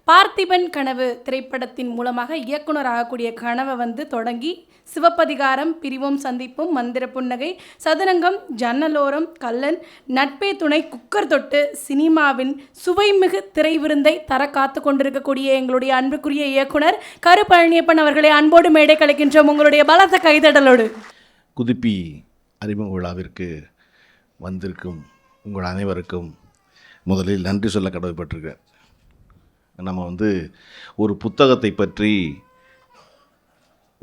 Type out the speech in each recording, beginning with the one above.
பார்த்திபன் கனவு திரைப்படத்தின் மூலமாக இயக்குனர் ஆகக்கூடிய கனவை தொடங்கி சிவப்பதிகாரம், பிரிவோம் சந்திப்போம், மந்திர புன்னகை, சதுரங்கம், ஜன்னலோரம், கல்லன், நட்பே துணை, குக்கர் தொட்டு சினிமாவின் சுவைமிகு திரை விருந்தை தர காத்து கொண்டிருக்கக்கூடிய எங்களுடைய அன்புக்குரிய இயக்குனர் கரு பழனியப்பன் அவர்களை அன்போடு மேடை கலைக்கின்றோம் உங்களுடைய பலத்த கைதடலோடு. குதிப்பி அறிமுக விழாவிற்கு வந்திருக்கும் உங்கள் அனைவருக்கும் முதலில் நன்றி சொல்ல கடமைப்பட்டிருக்கேன். நம்ம ஒரு புத்தகத்தை பற்றி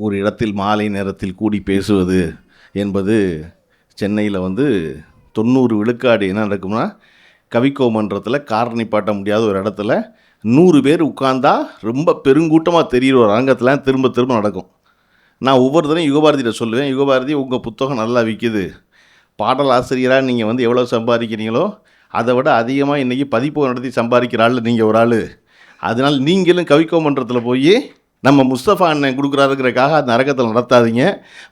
ஒரு இடத்தில் மாலை நேரத்தில் கூடி பேசுவது என்பது சென்னையில் 90 விழுக்காடு என்ன நடக்கும்னா, கவிக்கோ மன்றத்தில் காரணி பாட்ட முடியாத ஒரு இடத்துல 100 பேர் உட்கார்ந்தா ரொம்ப பெருங்கூட்டமாக தெரிகிற ஒரு அரங்கத்தில் திரும்ப திரும்ப நடக்கும். நான் ஒவ்வொரு தடவையும் யுகபாரதியில் சொல்லுவேன், யுகபாரதி உங்கள் புத்தகம் நல்லா விற்கிது, பாடல் ஆசிரியராக நீங்கள் எவ்வளோ சம்பாதிக்கிறீங்களோ அதை விட அதிகமாக இன்றைக்கி பதிப்பு நடத்தி சம்பாதிக்கிற ஆள் நீங்கள் ஒரு ஆள். அதனால் நீங்களும் கவிக்கோ மன்றத்தில் போய் நம்ம முஸ்தபா அண்ணன் கொடுக்குறாருங்கிறக்காக அந்த அரங்கத்தில் நடத்தாதீங்க.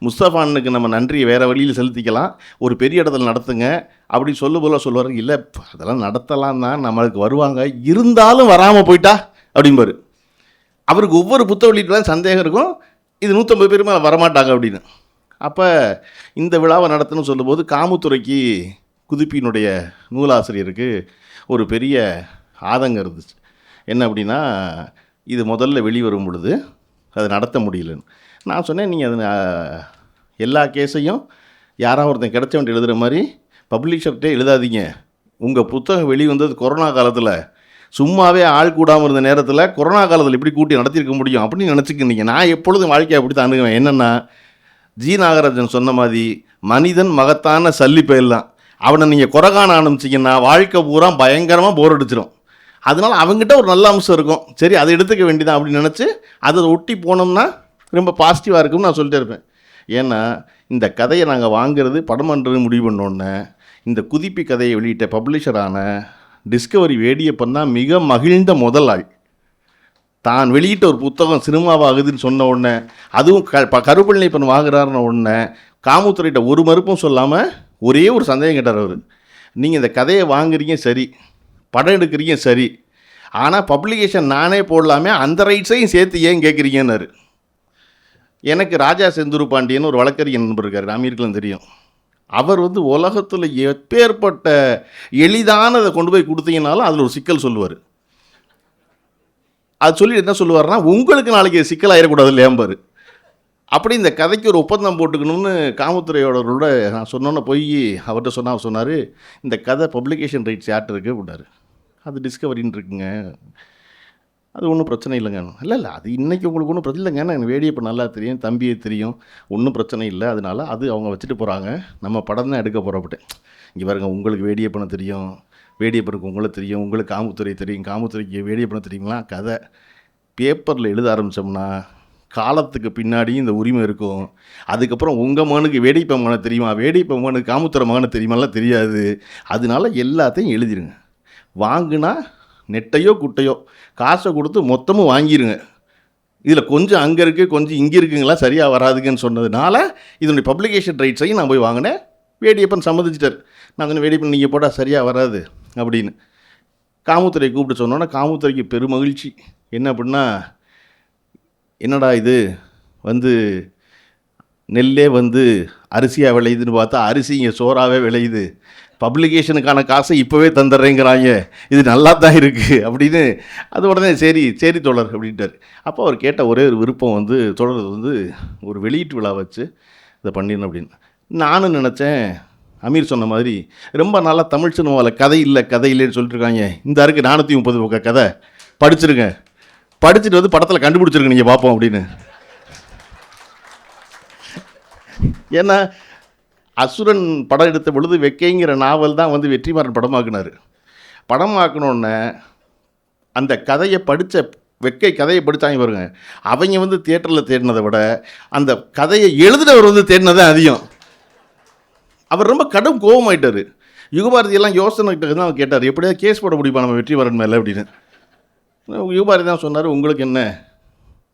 முஸ்தபா அண்ணனுக்கு நம்ம நன்றியை வேறு வழியில் செலுத்திக்கலாம், ஒரு பெரிய இடத்துல நடத்துங்க அப்படி சொல்லுவார். இல்லை அதெல்லாம் நடத்தலாம் தான், நம்மளுக்கு வருவாங்க, இருந்தாலும் வராமல் போயிட்டா அப்படிம்பாரு. அவருக்கு ஒவ்வொரு புத்தக வெளியீட்டுலாம் சந்தேகம் இருக்கும், இது 150 பேர் மேலே வரமாட்டாங்க அப்படின்னு. அப்போ இந்த விழாவை நடத்தணும்னு சொல்லும்போது காமுத்துறைக்கு குதிப்பினுடைய நூலாசிரியருக்கு ஒரு பெரிய ஆதங்கம் இருந்துச்சு. என்ன அப்படின்னா, இது முதல்ல வெளிவரும் பொழுது அதை நடத்த முடியலன்னு நான் சொன்னேன். நீங்கள் அது எல்லா கேஸையும் யாராவது ஒருத்தன் கிடைச்சவன்ட்டு எழுதுகிற மாதிரி பப்ளிஷர்கிட்டே எழுதாதீங்க. உங்கள் புத்தகம் வெளிவந்தது கொரோனா காலத்தில், சும்மாவே ஆள் கூடாமல் இருந்த நேரத்தில் கொரோனா காலத்தில் எப்படி கூட்டி நடத்தியிருக்க முடியும் அப்படின்னு நினச்சிக்கிட்டீங்க. நான் எப்பொழுதும் வாழ்க்கையை அப்படி தான் அணுகுவேன். என்னென்னா, ஜி நாகராஜன் சொன்ன மாதிரி மனிதன் மகத்தான சல்லிப்பயல் தான். அவனை நீங்கள் குறைகாண ஆரம்பிச்சிங்கன்னா வாழ்க்கை பூரா பயங்கரமாக போர் அடிச்சிடும். அதனால் அவங்ககிட்ட ஒரு நல்ல அம்சம் இருக்கும், சரி அதை எடுத்துக்க வேண்டியதான் அப்படின்னு நினச்சி அதை ஒட்டி போனோம்னா ரொம்ப பாசிட்டிவாக இருக்கும்னு நான் சொல்லிட்டே இருப்பேன். ஏன்னா இந்த கதையை நாங்கள் வாங்கிறது படம் பண்ணுறது முடிவு பண்ணோன்னே இந்த குதிப்பி கதையை வெளியிட்ட பப்ளிஷரான டிஸ்கவரி வேடியப்பன் தான் மிக மகிழ்ந்த முதல் ஆள். தான் வெளியிட்ட ஒரு புத்தகம் சினிமாவாகுதுன்னு சொன்ன உடனே, அதுவும் கருப்பழனியப்பன் வாங்குறாருன்னு உடனே காமுத்துறையிட்ட ஒரு மறுப்பும் சொல்லாமல் ஒரே ஒரு சந்தேகம் கேட்டார் அவர். நீங்கள் இந்த கதையை வாங்குறீங்க சரி, படம் எடுக்கிறீங்க சரி, ஆனால் பப்ளிகேஷன் நானே போடலாமே, அந்த ரைட்ஸையும் சேர்த்து ஏன் கேட்குறீங்கன்னாரு. எனக்கு ராஜா செந்தூர் பாண்டியன் ஒரு வழக்கறிஞர் நண்பர் இருக்கார், அமீருக்கெல்லாம் தெரியும். அவர் உலகத்தில் எப்பேற்பட்ட எளிதானதை கொண்டு போய் கொடுத்தீங்கனாலும் அதில் ஒரு சிக்கல் சொல்லுவார். அது சொல்லி என்ன சொல்லுவார்னா, உங்களுக்கு நாளைக்கு சிக்கல் ஆகிடக்கூடாது இல்லையாம்பார். அப்படி இந்த கதைக்கு ஒரு ஒப்பந்தம் போட்டுக்கணும்னு காமுத்துறையோட நான் சொன்னோன்னே போய் அவர்கிட்ட அவர் சொன்னார், இந்த கதை பப்ளிகேஷன் ரைட்ஸ் யார்கிட்ட இருக்குது அப்படின்னாரு. அது டிஸ்கவரின்னு இருக்குங்க, அது ஒன்றும் பிரச்சனை இல்லைங்க. இல்லை அது இன்றைக்கி உங்களுக்கு ஒன்றும் பிரச்சனை இல்லைங்க, எனக்கு வேடியப்போ நல்லா தெரியும், தம்பியே தெரியும், ஒன்றும் பிரச்சனை இல்லை, அதனால் அது அவங்க வச்சுட்டு போகிறாங்க, நம்ம படம் தான் எடுக்க போகிறப்பட்டேன். இங்கே பாருங்க, உங்களுக்கு வேடியப்பனை தெரியும், வேடியப்பனுக்கு உங்களை தெரியும், உங்களுக்கு காமுத்துறை தெரியும், காமுத்துறைக்கு வேடியப்பனை தெரியுங்களா. கதை பேப்பரில் எழுத ஆரம்பித்தோம்னா காலத்துக்கு பின்னாடியும் இந்த உரிமை இருக்கும். அதுக்கப்புறம் உங்கள் மகனுக்கு வேடிப்ப மகனை தெரியுமா, வேடிப்ப மகனுக்கு காமுத்துறை மகனை தெரியுமாலாம் தெரியாது. அதனால எல்லாத்தையும் எழுதிருங்க. வாங்கினா நெட்டையோ குட்டையோ காசை கொடுத்து மொத்தமும் வாங்கிடுங்க. இதில் கொஞ்சம் அங்கே இருக்குது கொஞ்சம் இங்கே இருக்குங்களா சரியாக வராதுங்கன்னு சொன்னதுனால இதனுடைய பப்ளிகேஷன் ரைட்ஸையும் நான் போய் வாங்கினேன். வேடியப்பன் சம்மதிச்சிட்டார். நான் சொன்னேன், வேடியப்பன் நீங்கள் போட்டால் சரியாக வராது அப்படின்னு. காமுத்துறை கூப்பிட்டு சொன்னோன்னா காமுத்துறைக்கு பெருமகிழ்ச்சி. என்ன அப்படின்னா, என்னடா இது நெல்லே அரிசியாக விளையுதுன்னு பார்த்தா அரிசி இங்கே சோறாகவே விளையுது, பப்ளிகேஷனுக்கான காசை இப்போவே தந்துடுறேங்கிறாங்க, இது நல்லா தான் இருக்குது அப்படின்னு. அது உடனே சரி சரி தொடர் அப்படின்ட்டார். அப்போ அவர் கேட்ட ஒரே ஒரு விருப்பம் தொடர் ஒரு வெளியீட்டு விழா வச்சு இதை பண்ணிடணும் அப்படின்னு. நானும் நினச்சேன், அமீர் சொன்ன மாதிரி ரொம்ப நாளாக தமிழ் சினிமாவில் கதை இல்லைன்னு சொல்லிட்டு இருக்காங்க, இந்த இருக்குது 430 பக்க கதை, படிச்சிருங்க, படிச்சுட்டு படத்தில் கண்டுபிடிச்சிருங்க நீங்கள் பார்ப்போம் அப்படின்னு. ஏன்னா அசுரன் படம் எடுத்த பொழுது வெக்கைங்கிற நாவல் தான் வெற்றிமாறன் படமாக்குனார். படமாக்கணுன்னே அந்த கதையை படித்த வெக்கை கதையை படித்தாங்க பாருங்க, அவங்க தியேட்டரில் தேடினதை விட அந்த கதையை எழுதுனவர் தேடினதே அதிகம். அவர் ரொம்ப கடும் கோபமாயிட்டார். யுகபாரதியெல்லாம் யோசனை தான் அவர் கேட்டார், எப்படியாவது கேஸ் போட முடியுமா நம்ம வெற்றிமாறன் மேலே அப்படின்னு. யுகபாரதி தான் சொன்னார், உங்களுக்கு என்ன,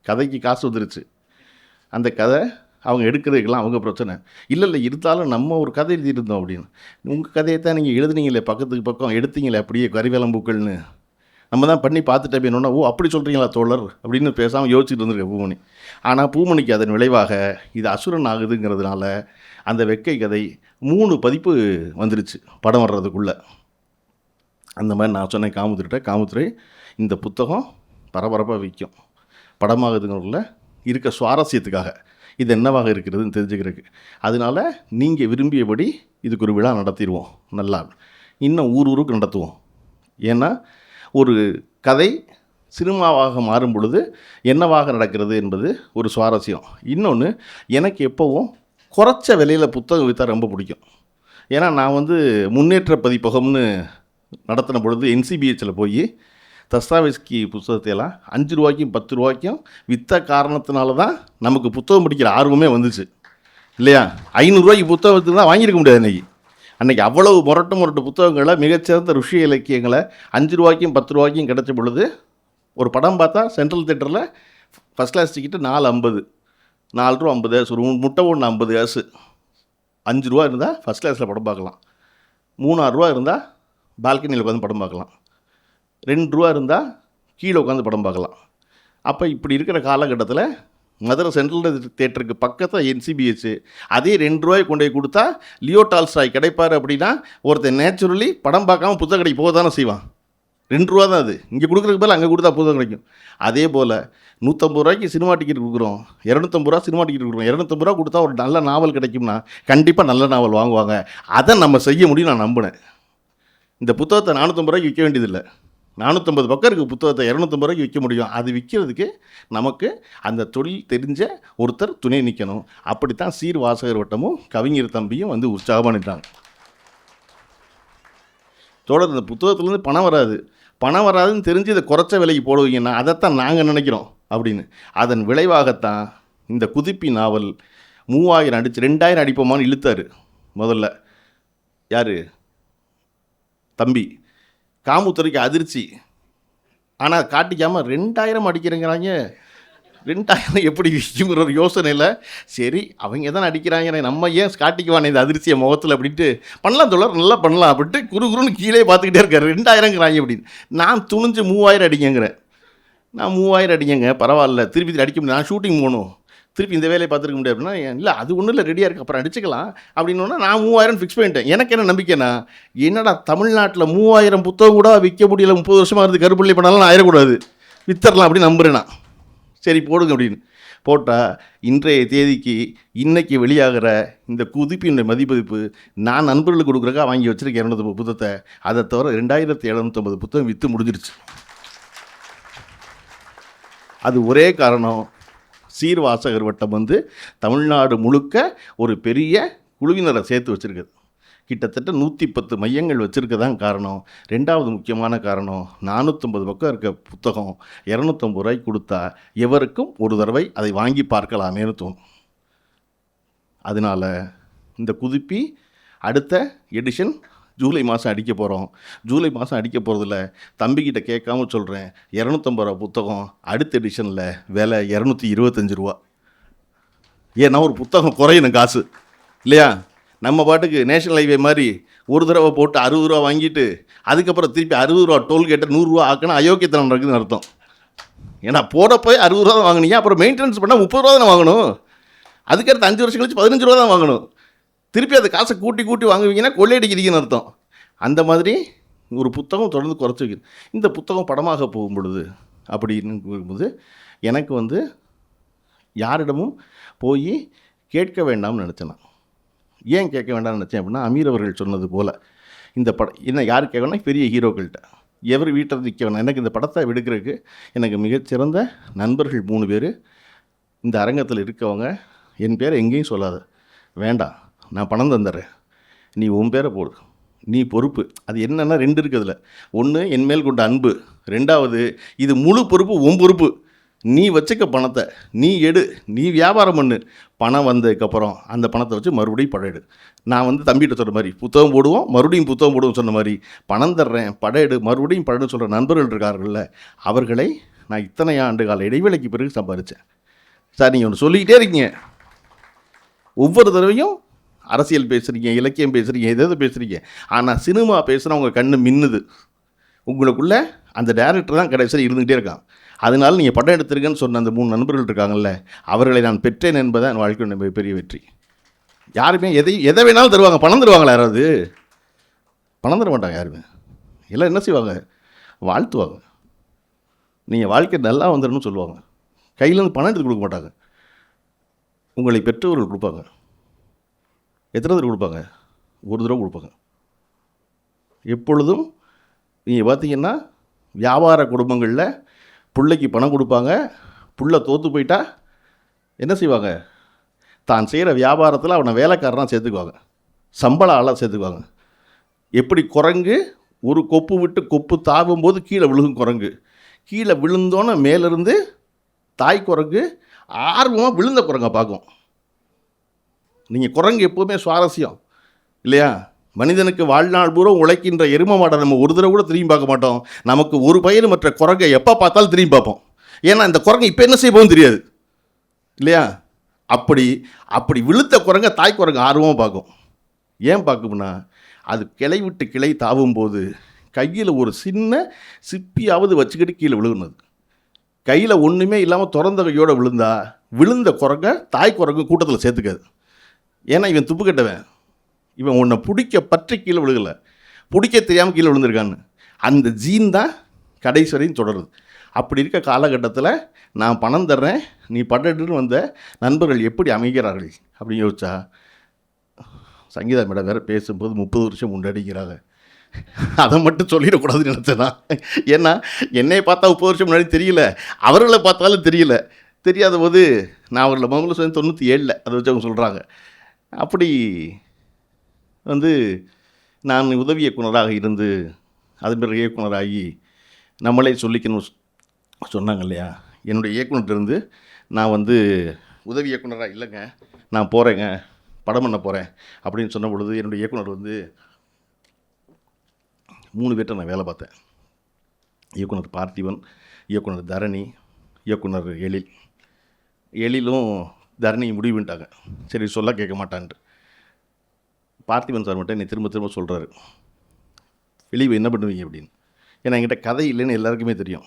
கதைக்கு காசு வந்துருச்சு, அந்த கதை அவங்க எடுக்கிறதுக்கெல்லாம் அவங்க பிரச்சனை இல்லை, இருந்தாலும் நம்ம ஒரு கதை எழுதியிருந்தோம் அப்படின்னு. உங்கள் கதையை தான் நீங்கள் எழுதுனீங்களே, பக்கத்துக்கு பக்கம் எடுத்தீங்களே அப்படியே கரிவேலம்பூக்கள்னு, நம்ம தான் பண்ணி பார்த்துட்டே போயினோன்னா, ஓ அப்படி சொல்கிறீங்களா தோழர் அப்படின்னு பேசாமல் யோசிச்சுட்டு இருந்திருக்கேன் பூமணி. ஆனால் பூமணிக்கு அதன் விளைவாக இது அசுரன் ஆகுதுங்கிறதுனால அந்த வெக்கை கதை 3 பதிப்பு வந்துருச்சு படம் வர்றதுக்குள்ளே. அந்த மாதிரி நான் சொன்னேன் காமுத்துறை இந்த புத்தகம் பரபரப்பாக விற்கும், படமாகுதுங்கிறதுல இருக்க சுவாரஸ்யத்துக்காக இது என்னவாக இருக்கிறதுன்னு தெரிஞ்சுக்கிறதுக்கு. அதனால் நீங்கள் விரும்பியபடி இதுக்கு ஒரு விழா நடத்திடுவோம், நல்லா இன்னும் ஊருக்கு நடத்துவோம். ஏன்னா ஒரு கதை சினிமாவாக மாறும் பொழுது என்னவாக நடக்கிறது என்பது ஒரு சுவாரஸ்யம். இன்னொன்று, எனக்கு எப்போவும் குறைச்ச விலையில் புத்தகம் விற்றா ரொம்ப பிடிக்கும். ஏன்னா நான் முன்னேற்ற பதிப்பகம்னு நடத்தின பொழுது NCBHல் போய் தஸ்தாவேஸ்கி புத்தகத்தையெல்லாம் 5 ரூபாய்க்கும் 10 ரூபாய்க்கும் விற்ற காரணத்தினால தான் நமக்கு புத்தகம் படிக்கிற ஆர்வமே வந்துச்சு இல்லையா? 500 ரூபாய்க்கு புத்தகத்துக்கு தான் வாங்கியிருக்க முடியாது அன்றைக்கி அவ்வளவு முரட்டு புத்தகங்களை, மிகச்சிறந்த ருஷி இலக்கியங்களை 5 ரூபாய்க்கும் 10 ரூபாய்க்கும் கிடைச்ச பொழுது ஒரு படம் பார்த்தா சென்ட்ரல் தேட்டரில் ஃபஸ்ட் கிளாஸ் டிக்கெட்டு 4.50, 4 ரூபா 50 காசு, ஒரு முட்டை ஒன்று 50 காசு. 5 ரூபா இருந்தால் ஃபஸ்ட் கிளாஸில் படம் பார்க்கலாம், 3-6 ரூபா இருந்தால் பால்கனியில் உட்காந்து படம் பார்க்கலாம், 2 ரூபா இருந்தால் கீழே உட்காந்து படம் பார்க்கலாம். அப்போ இப்படி இருக்கிற காலகட்டத்தில் மதுரை சென்ட்ரல் தேட்டருக்கு பக்கத்தில் NCBH அதே 2 ரூபாய் கொண்டு போய் கொடுத்தா லியோ டால்ஸ்டாய் கிடைப்பார் அப்படின்னா ஒருத்தன் நேச்சுரலி படம் பார்க்காம புத்தக கடைக்கு போக தானே செய்வான். 2 ரூபா தான் அது, இங்கே கொடுக்குறதுக்கு பதில் அங்கே கொடுத்தா புத்தகம் கிடைக்கும். அதே போல் 150 ரூபாய்க்கு சினிமா டிக்கெட் கொடுக்குறோம், 250 ரூபா சினிமா டிக்கெட் கொடுக்குறோம். 250 ரூபா கொடுத்தா ஒரு நல்ல நாவல் கிடைக்கும்னா கண்டிப்பாக நல்ல நாவல் வாங்குவாங்க. அதை நம்ம செய்ய முடியும், நான் நம்பினேன். இந்த புத்தகத்தை 450 ரூபாய்க்கு விற்க வேண்டியதில்லை, 450 பக்கம் இருக்குது புத்தகத்தை 250 ரூபாய்க்கு விற்க முடியும். அது விற்கிறதுக்கு நமக்கு அந்த தொழில் தெரிஞ்ச ஒருத்தர் துணை நிற்கணும். அப்படித்தான் சீர் வாசகர் வட்டமும் கவிஞர் தம்பியும் உற்சாகமாக நின்றாங்க. தொடர்ந்து இந்த புத்தகத்துலேருந்து பணம் வராதுன்னு தெரிஞ்சு இதை குறைச்ச விலைக்கு போடுவீங்கன்னா அதைத்தான் நாங்கள் நினைக்கிறோம் அப்படின்னு. அதன் விளைவாகத்தான் இந்த குதிப்பி நாவல் 3000 அடித்து 2000 அடிப்போமான்னு இழுத்தார். முதல்ல யார்? தம்பி. காமுத்துறைக்கு அதிர்ச்சி. ஆனால் காட்டிக்காமல் 2000 அடிக்கிறேங்கிறாங்க, 2000 எப்படி விற்குங்கிற ஒரு யோசனையில் சரி அவங்க தான் அடிக்கிறாங்க, நம்ம ஏன் காட்டிக்குவானே இந்த அதிர்ச்சியை முகத்தில் அப்படின்ட்டு பண்ணலாம் தோழர், நல்லா பண்ணலாம் அப்படின்ட்டு குறுன்னு கீழே பார்த்துக்கிட்டே இருக்காரு. 2000ங்கிறாங்க அப்படின்னு. நான் துணிஞ்சு 3000 அடிங்கிறேன். நான் 3000 அடிங்க பரவாயில்ல, திருப்பி அடிக்க முடியாது, நான் ஷூட்டிங் போகணும், திருப்பி இந்த வேலையை பார்த்துருக்க முடியாது அப்படின்னா, இல்லை அது ஒன்றும் இல்லை ரெடியாக இருக்குது அப்புறம் அடிச்சுக்கலாம் அப்படின்னா நான் 3000 ஃபிக்ஸ் பண்ணிட்டேன். எனக்கு என்ன நம்பிக்கைன்னா, என்னடா தமிழ்நாட்டில் 3000 புத்தகம் கூட விற்க முடியல, 30 வருஷமாக இருந்து கருப்பள்ளி பண்ணாலும் நான் ஆயிடக்கூடாது, வித்தரலாம் அப்படின்னு நம்புகிறேன் நான். சரி போடுங்க அப்படின்னு போட்டால் இன்றைய தேதிக்கு இன்றைக்கி வெளியாகிற இந்த குதிப்பினுடைய மதிப்பதிப்பு நான் நண்பர்களுக்கு கொடுக்குறக்கா வாங்கி வச்சுருக்கேன் 250 புத்தகத்தை. அதை தவிர 2750 புத்தகம் விற்று முடிஞ்சிருச்சு. அது ஒரே காரணம், சீர் வாசகர் வட்டம் தமிழ்நாடு முழுக்க ஒரு பெரிய குழுவினரை சேர்த்து வச்சுருக்குது. கிட்டத்தட்ட 110 மையங்கள் வச்சுருக்கதான் காரணம். 2வது முக்கியமான காரணம், 450 பக்கம் இருக்க புத்தகம் 250 ரூபாய்க்கு கொடுத்தா எவருக்கும் ஒரு தடவை அதை வாங்கி பார்க்கலாமேனு தோணும். அதனால் இந்த குதிப்பி அடுத்த எடிஷன் ஜூலை மாதம் அடிக்க போகிறோம். ஜூலை மாதம் அடிக்க போகிறதில்ல, தம்பிக்கிட்ட கேட்காம சொல்கிறேன், 250 ரூபா புத்தகம் அடுத்த எடிஷனில் விலை 225 ரூபா. ஏன்னா ஒரு புத்தகம் குறையணும் காசு இல்லையா? நம்ம பாட்டுக்கு நேஷனல் ஹைவே மாதிரி ஒரு தடவை போட்டு 60 ரூபா வாங்கிட்டு அதுக்கப்புறம் திருப்பி 60 ரூபா டோல்கேட்டை 100 ரூபா ஆக்கினா அயோக்கியத்தனம் நடக்குதுன்னு அர்த்தம். ஏன்னா போய் 60 ரூபா தான் வாங்கினீங்க, அப்புறம் மெயின்டெனன்ஸ் பண்ணால் 30 ரூபா தானே வாங்கணும், அதுக்கடுத்து 5 வருஷம் கழிச்சு 15 ரூபா தான் வாங்கணும், திருப்பி அந்த காசை கூட்டி வாங்குவீங்கன்னா கொள்ளையடிக்கிறீங்கன்னு அர்த்தம். அந்த மாதிரி ஒரு புத்தகம் தொடர்ந்து குறைச்சி வைக்கிறது. இந்த புத்தகம் படமாக போகும் பொழுது அப்படின்னு எனக்கு யாரிடமும் போய் கேட்க வேண்டாம்னு நினச்சேன். நான் ஏன் கேட்க வேண்டாம்னு நினச்சேன் அப்படின்னா, அமீர் அவர்கள் சொன்னது போல் இந்த படம் என்ன யார் கேட்கணும்னா பெரிய ஹீரோக்கள்கிட்ட எவர் வீட்டை நிற்க வேணாம். எனக்கு இந்த படத்தை எடுக்கிறதுக்கு எனக்கு மிகச்சிறந்த நண்பர்கள் 3 பேர் இந்த அரங்கத்தில் இருக்கவங்க. என் பேரை எங்கேயும் சொல்லாத, வேண்டாம் நான் பணம் தந்துடுறேன், நீ உன் பேரை போடு, நீ பொறுப்பு. அது என்னென்னா 2 இருக்குதுல, ஒன்று என் மேல் கொண்ட அன்பு, 2வது இது முழு பொறுப்பு உன் பொறுப்பு, நீ வச்சுக்க பணத்தை நீ எடு, நீ வியாபாரம் பண்ணு, பணம் வந்ததுக்கப்புறம் அந்த பணத்தை வச்சு மறுபடியும் படம் எடு. நான் தம்பிகிட்ட சொல்கிற மாதிரி புத்தகம் போடுவோம், மறுபடியும் புத்தகம் போடுவோம் சொன்ன மாதிரி பணம் தர்றேன், படம் எடு, மறுபடியும் படம்னு சொல்கிற நண்பர்கள் இருக்கார்கள்ல, அவர்களை நான் இத்தனை ஆண்டு கால இடைவேளைக்கு பிறகு சம்பாதிச்சேன். சார் நீங்கள் ஒன்று சொல்லிக்கிட்டே இருக்கீங்க, ஒவ்வொரு தடவையும் அரசியல் பேசுகிறீங்க, இலக்கியம் பேசுகிறீங்க, எதாவது பேசுகிறீங்க, ஆனால் சினிமா பேசுகிற உங்கள் கண்ணு மின்னுது, உங்களுக்குள்ளே அந்த டேரக்டர் தான் கடைசியில் இருந்துகிட்டே இருக்கான். அதனால் நீங்கள் படம் எடுத்திருக்கேன்னு சொன்ன அந்த 3 நண்பர்கள் இருக்காங்கல்ல, அவர்களை நான் பெற்றேன் என்பதை என் வாழ்க்கையில் பெரிய வெற்றி. யாருமே எதை வேணாலும் தருவாங்க. பணம் தருவாங்களா யாராவது? பணம் தர மாட்டாங்க யாருமே. எல்லாம் என்ன செய்வாங்க? வாழ்த்துவாங்க. நீங்கள் வாழ்க்கை நல்லா வந்துடணும்னு சொல்லுவாங்க. கையிலேருந்து பணம் எடுத்து கொடுக்க மாட்டாங்க. உங்களை பெற்றவர்கள் கொடுப்பாங்க. எத்தனை தடவை கொடுப்பாங்க? ஒரு தடவை கொடுப்பாங்க. எப்பொழுதும் நீங்கள் பார்த்தீங்கன்னா வியாபார குடும்பங்களில் பிள்ளைக்கு பணம் கொடுப்பாங்க. புள்ள தோற்று போயிட்டா என்ன செய்வாங்க? தான் செய்கிற வியாபாரத்தில் அவனை வேலைக்காரனாக சேர்த்துக்குவாங்க, சம்பள ஆளாக சேர்த்துக்குவாங்க. எப்படி குரங்கு ஒரு கொப்பு விட்டு கொப்பு தாவும்போது கீழே விழுகும் குரங்கு, கீழே விழுந்தோன்னே மேலேருந்து தாய் குரங்கு ஆர்வமாக விழுந்த குரங்கை பார்க்கும். நீங்கள் குரங்கு எப்போவுமே சுவாரஸ்யம் இல்லையா? மனிதனுக்கு வாழ்நாள் பூரா உழைக்கின்ற எரும மாடை நம்ம ஒரு தடவை கூட திரும்பி பார்க்க மாட்டோம். நமக்கு ஒரு பயிர் மற்ற குரங்கை எப்போ பார்த்தாலும் திரும்பி பார்ப்போம். ஏன்னா இந்த குரங்கு இப்போ என்ன செய்ய போகும் தெரியாது இல்லையா? அப்படி விழுத்த குரங்கை தாய் குரங்கு ஆர்வமாக பார்க்கும். ஏன் பார்க்கும்னா, அது கிளை விட்டு கிளை தாவும் போது கையில் ஒரு சின்ன சிப்பியாவது வச்சுக்கிட்டு கீழே விழுகுனது. கையில் ஒன்றுமே இல்லாமல் திறந்த கையோடு விழுந்த குரங்கை தாய் குரங்கு கூட்டத்தில் சேர்த்துக்காது. ஏன்னா இவன் துப்பு கட்டவன், இவன் உன்னை பிடிக்க பற்றி கீழே விழுகலை, பிடிக்க தெரியாமல் கீழே விழுந்திருக்கான்னு. அந்த ஜீன் தான் கடைசி வரையும் தொடருது. அப்படி இருக்க காலகட்டத்தில் நான் பணம் தர்றேன், நீ படட்டுன்னு வந்த நண்பர்கள் எப்படி அமைகிறார்கள் அப்படின்னு யோசிச்சா, சங்கீதா மேடம் வேறு பேசும்போது 30 வருஷம் முன்னாடிங்கிறாங்க. அதை மட்டும் சொல்லிடக்கூடாதுன்னு நினச்சேன்னா. ஏன்னா என்னை பார்த்தா 30 வருஷம் முன்னாடி தெரியல, அவர்களை பார்த்தாலும் தெரியல. தெரியாத போது நான் அவர்களை முதல்ல சொல்லி 97 அதை வச்சு அவங்க சொல்கிறாங்க. அப்படி நான் உதவி இயக்குனராக இருந்து அதன் பிறகு இயக்குனராகி நம்மளே சொல்லிக்கணும் சொன்னாங்க இல்லையா? என்னுடைய இயக்குனர்கிட்டருந்து நான் உதவி இயக்குனராக இல்லைங்க, நான் போகிறேங்க, படம் பண்ண போகிறேன் அப்படின்னு சொன்ன பொழுது என்னுடைய இயக்குனர் 3 பேர்கிட்ட நான் வேலை பார்த்தேன். இயக்குனர் பார்த்திபன், இயக்குனர் தரணி, இயக்குனர் எழிலும் தரணியும் முடிவு பண்ணிட்டாங்க. சரி சொல்ல கேட்க மாட்டான்ட்டு. பார்த்திபன் சார் மட்டும் என்னை திரும்ப திரும்ப சொல்கிறாரு, வெளியே என்ன பண்ணுவீங்க அப்படின்னு. ஏன்னா என்கிட்ட கதை இல்லைன்னு எல்லாருக்குமே தெரியும்.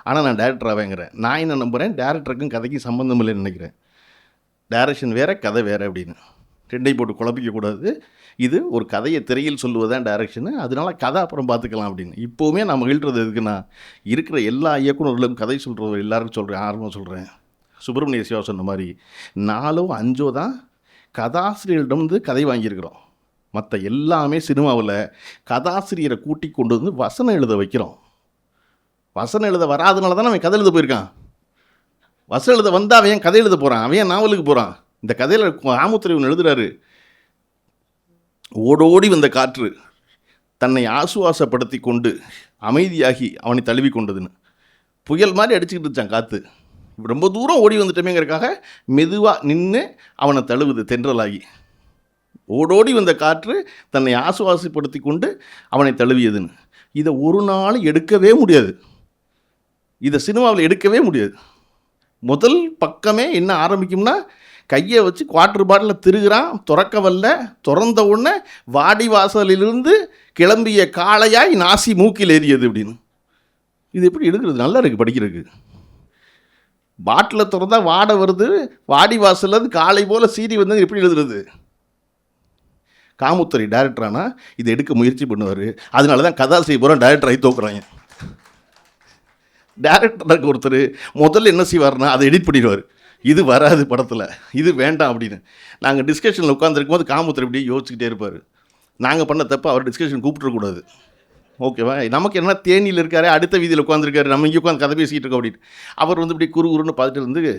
ஆனால் நான் டேரக்டராகவேங்கிறேன். நான் என்ன நம்புகிறேன், டேரக்டருக்கும் கதைக்கும் சம்மந்தம் இல்லைன்னு நினைக்கிறேன். டைரக்ஷன் வேறு, கதை வேறு அப்படின்னு 2ஐயும் போட்டு குழப்பிக்கக்கூடாது. இது ஒரு கதையை திரையில் சொல்லுவதான் டைரக்ஷனு, அதனால கதை அப்புறம் பார்த்துக்கலாம் அப்படின்னு. இப்போவுமே நான் மகிழ்கிறது எதுக்குன்னா, இருக்கிற எல்லா இயக்குநர்களும் கதை சொல்கிறது எல்லாருக்கும் சொல்கிறேன், ஆர்வமாக சொல்கிறேன். சுப்பிரமணிய சிவா சொன்ன மாதிரி 4ஓ 5ஓ தான் கதாசிரியர்களிடம் கதை வாங்கியிருக்கிறோம். மற்ற எல்லாமே சினிமாவில் கதாசிரியரை கூட்டி கொண்டு வசனம் எழுத வைக்கிறோம். வசனம் எழுத வராதனால தான் அவன் கதை எழுத போயிருக்கான். வசனம் எழுத வந்தால் அவன் கதை எழுத போகிறான், அவன் நாவலுக்கு போகிறான். இந்த கதையில் ஆமுத்திரை ஒன்று எழுதுகிறாரு, ஓடோடி வந்த காற்று தன்னை ஆசுவாசப்படுத்தி கொண்டு அமைதியாகி அவனை தழுவி கொண்டதுன்னு. புயல் மாதிரி அடிச்சுக்கிட்டு இருச்சான் காற்று. ரொம்ப தூரம் ஓடி வந்துட்டோமேங்கிறதுக்காக மெதுவாக நின்று அவனை தழுவுது தென்றலாகி. ஓடோடி வந்த காற்று தன்னை ஆசுவாசப்படுத்தி கொண்டு அவனை தழுவியதுன்னு. இதை ஒரு நாள் எடுக்கவே முடியாது, இதை சினிமாவில் எடுக்கவே முடியாது. முதல் பக்கமே என்ன ஆரம்பிக்கும்னா, கையை வச்சு குவார்டர் பாட்டில் திருகிறான், திறக்க வரல, திறந்த உடனே வாடி வாசலிலிருந்து கிளம்பிய காளையாய் நாசி மூக்கில் ஏறியது அப்படின்னு. இது எப்படி எடுக்கிறது? நல்லா இருக்குது படிக்கிறதுக்கு. பாட்டில் திறந்தா வாடை வருது, வாடி வாசல்லேருந்து காளை போல் சீறி வந்தது எப்படி எழுதுறது? காமுத்தரி டைரக்டரானா இதை எடுக்க முயற்சி பண்ணுவார். அதனால தான் கதாசிரியர் பூரா டைரக்டர் ஆகி தோக்குறாங்க. டேரக்டருக்கு ஒருத்தர் முதல்ல என்ன செய்வார்னா அதை எடிட் பண்ணிடுவார். இது வராது படத்தில், இது வேண்டாம் அப்படின்னு. நாங்கள் டிஸ்கஷனில் உட்காந்துருக்கும் போது காமுத்தர் இப்படியே யோசிச்சுக்கிட்டே இருப்பார். நாங்கள் பண்ண தப்பு அவர் டிஸ்கஷன் கூப்பிட்டுறக்கூடாது, ஓகேவா? நமக்கு என்ன தேனியில் இருக்காரு, அடுத்த வீதியில் உட்காந்துருக்காரு, நம்ம இங்கே உட்காந்து கதை பேசிக்கிட்டு இருக்கோம் அப்படின்னு. அவர் இப்படி குறுன்னு பார்த்துட்டு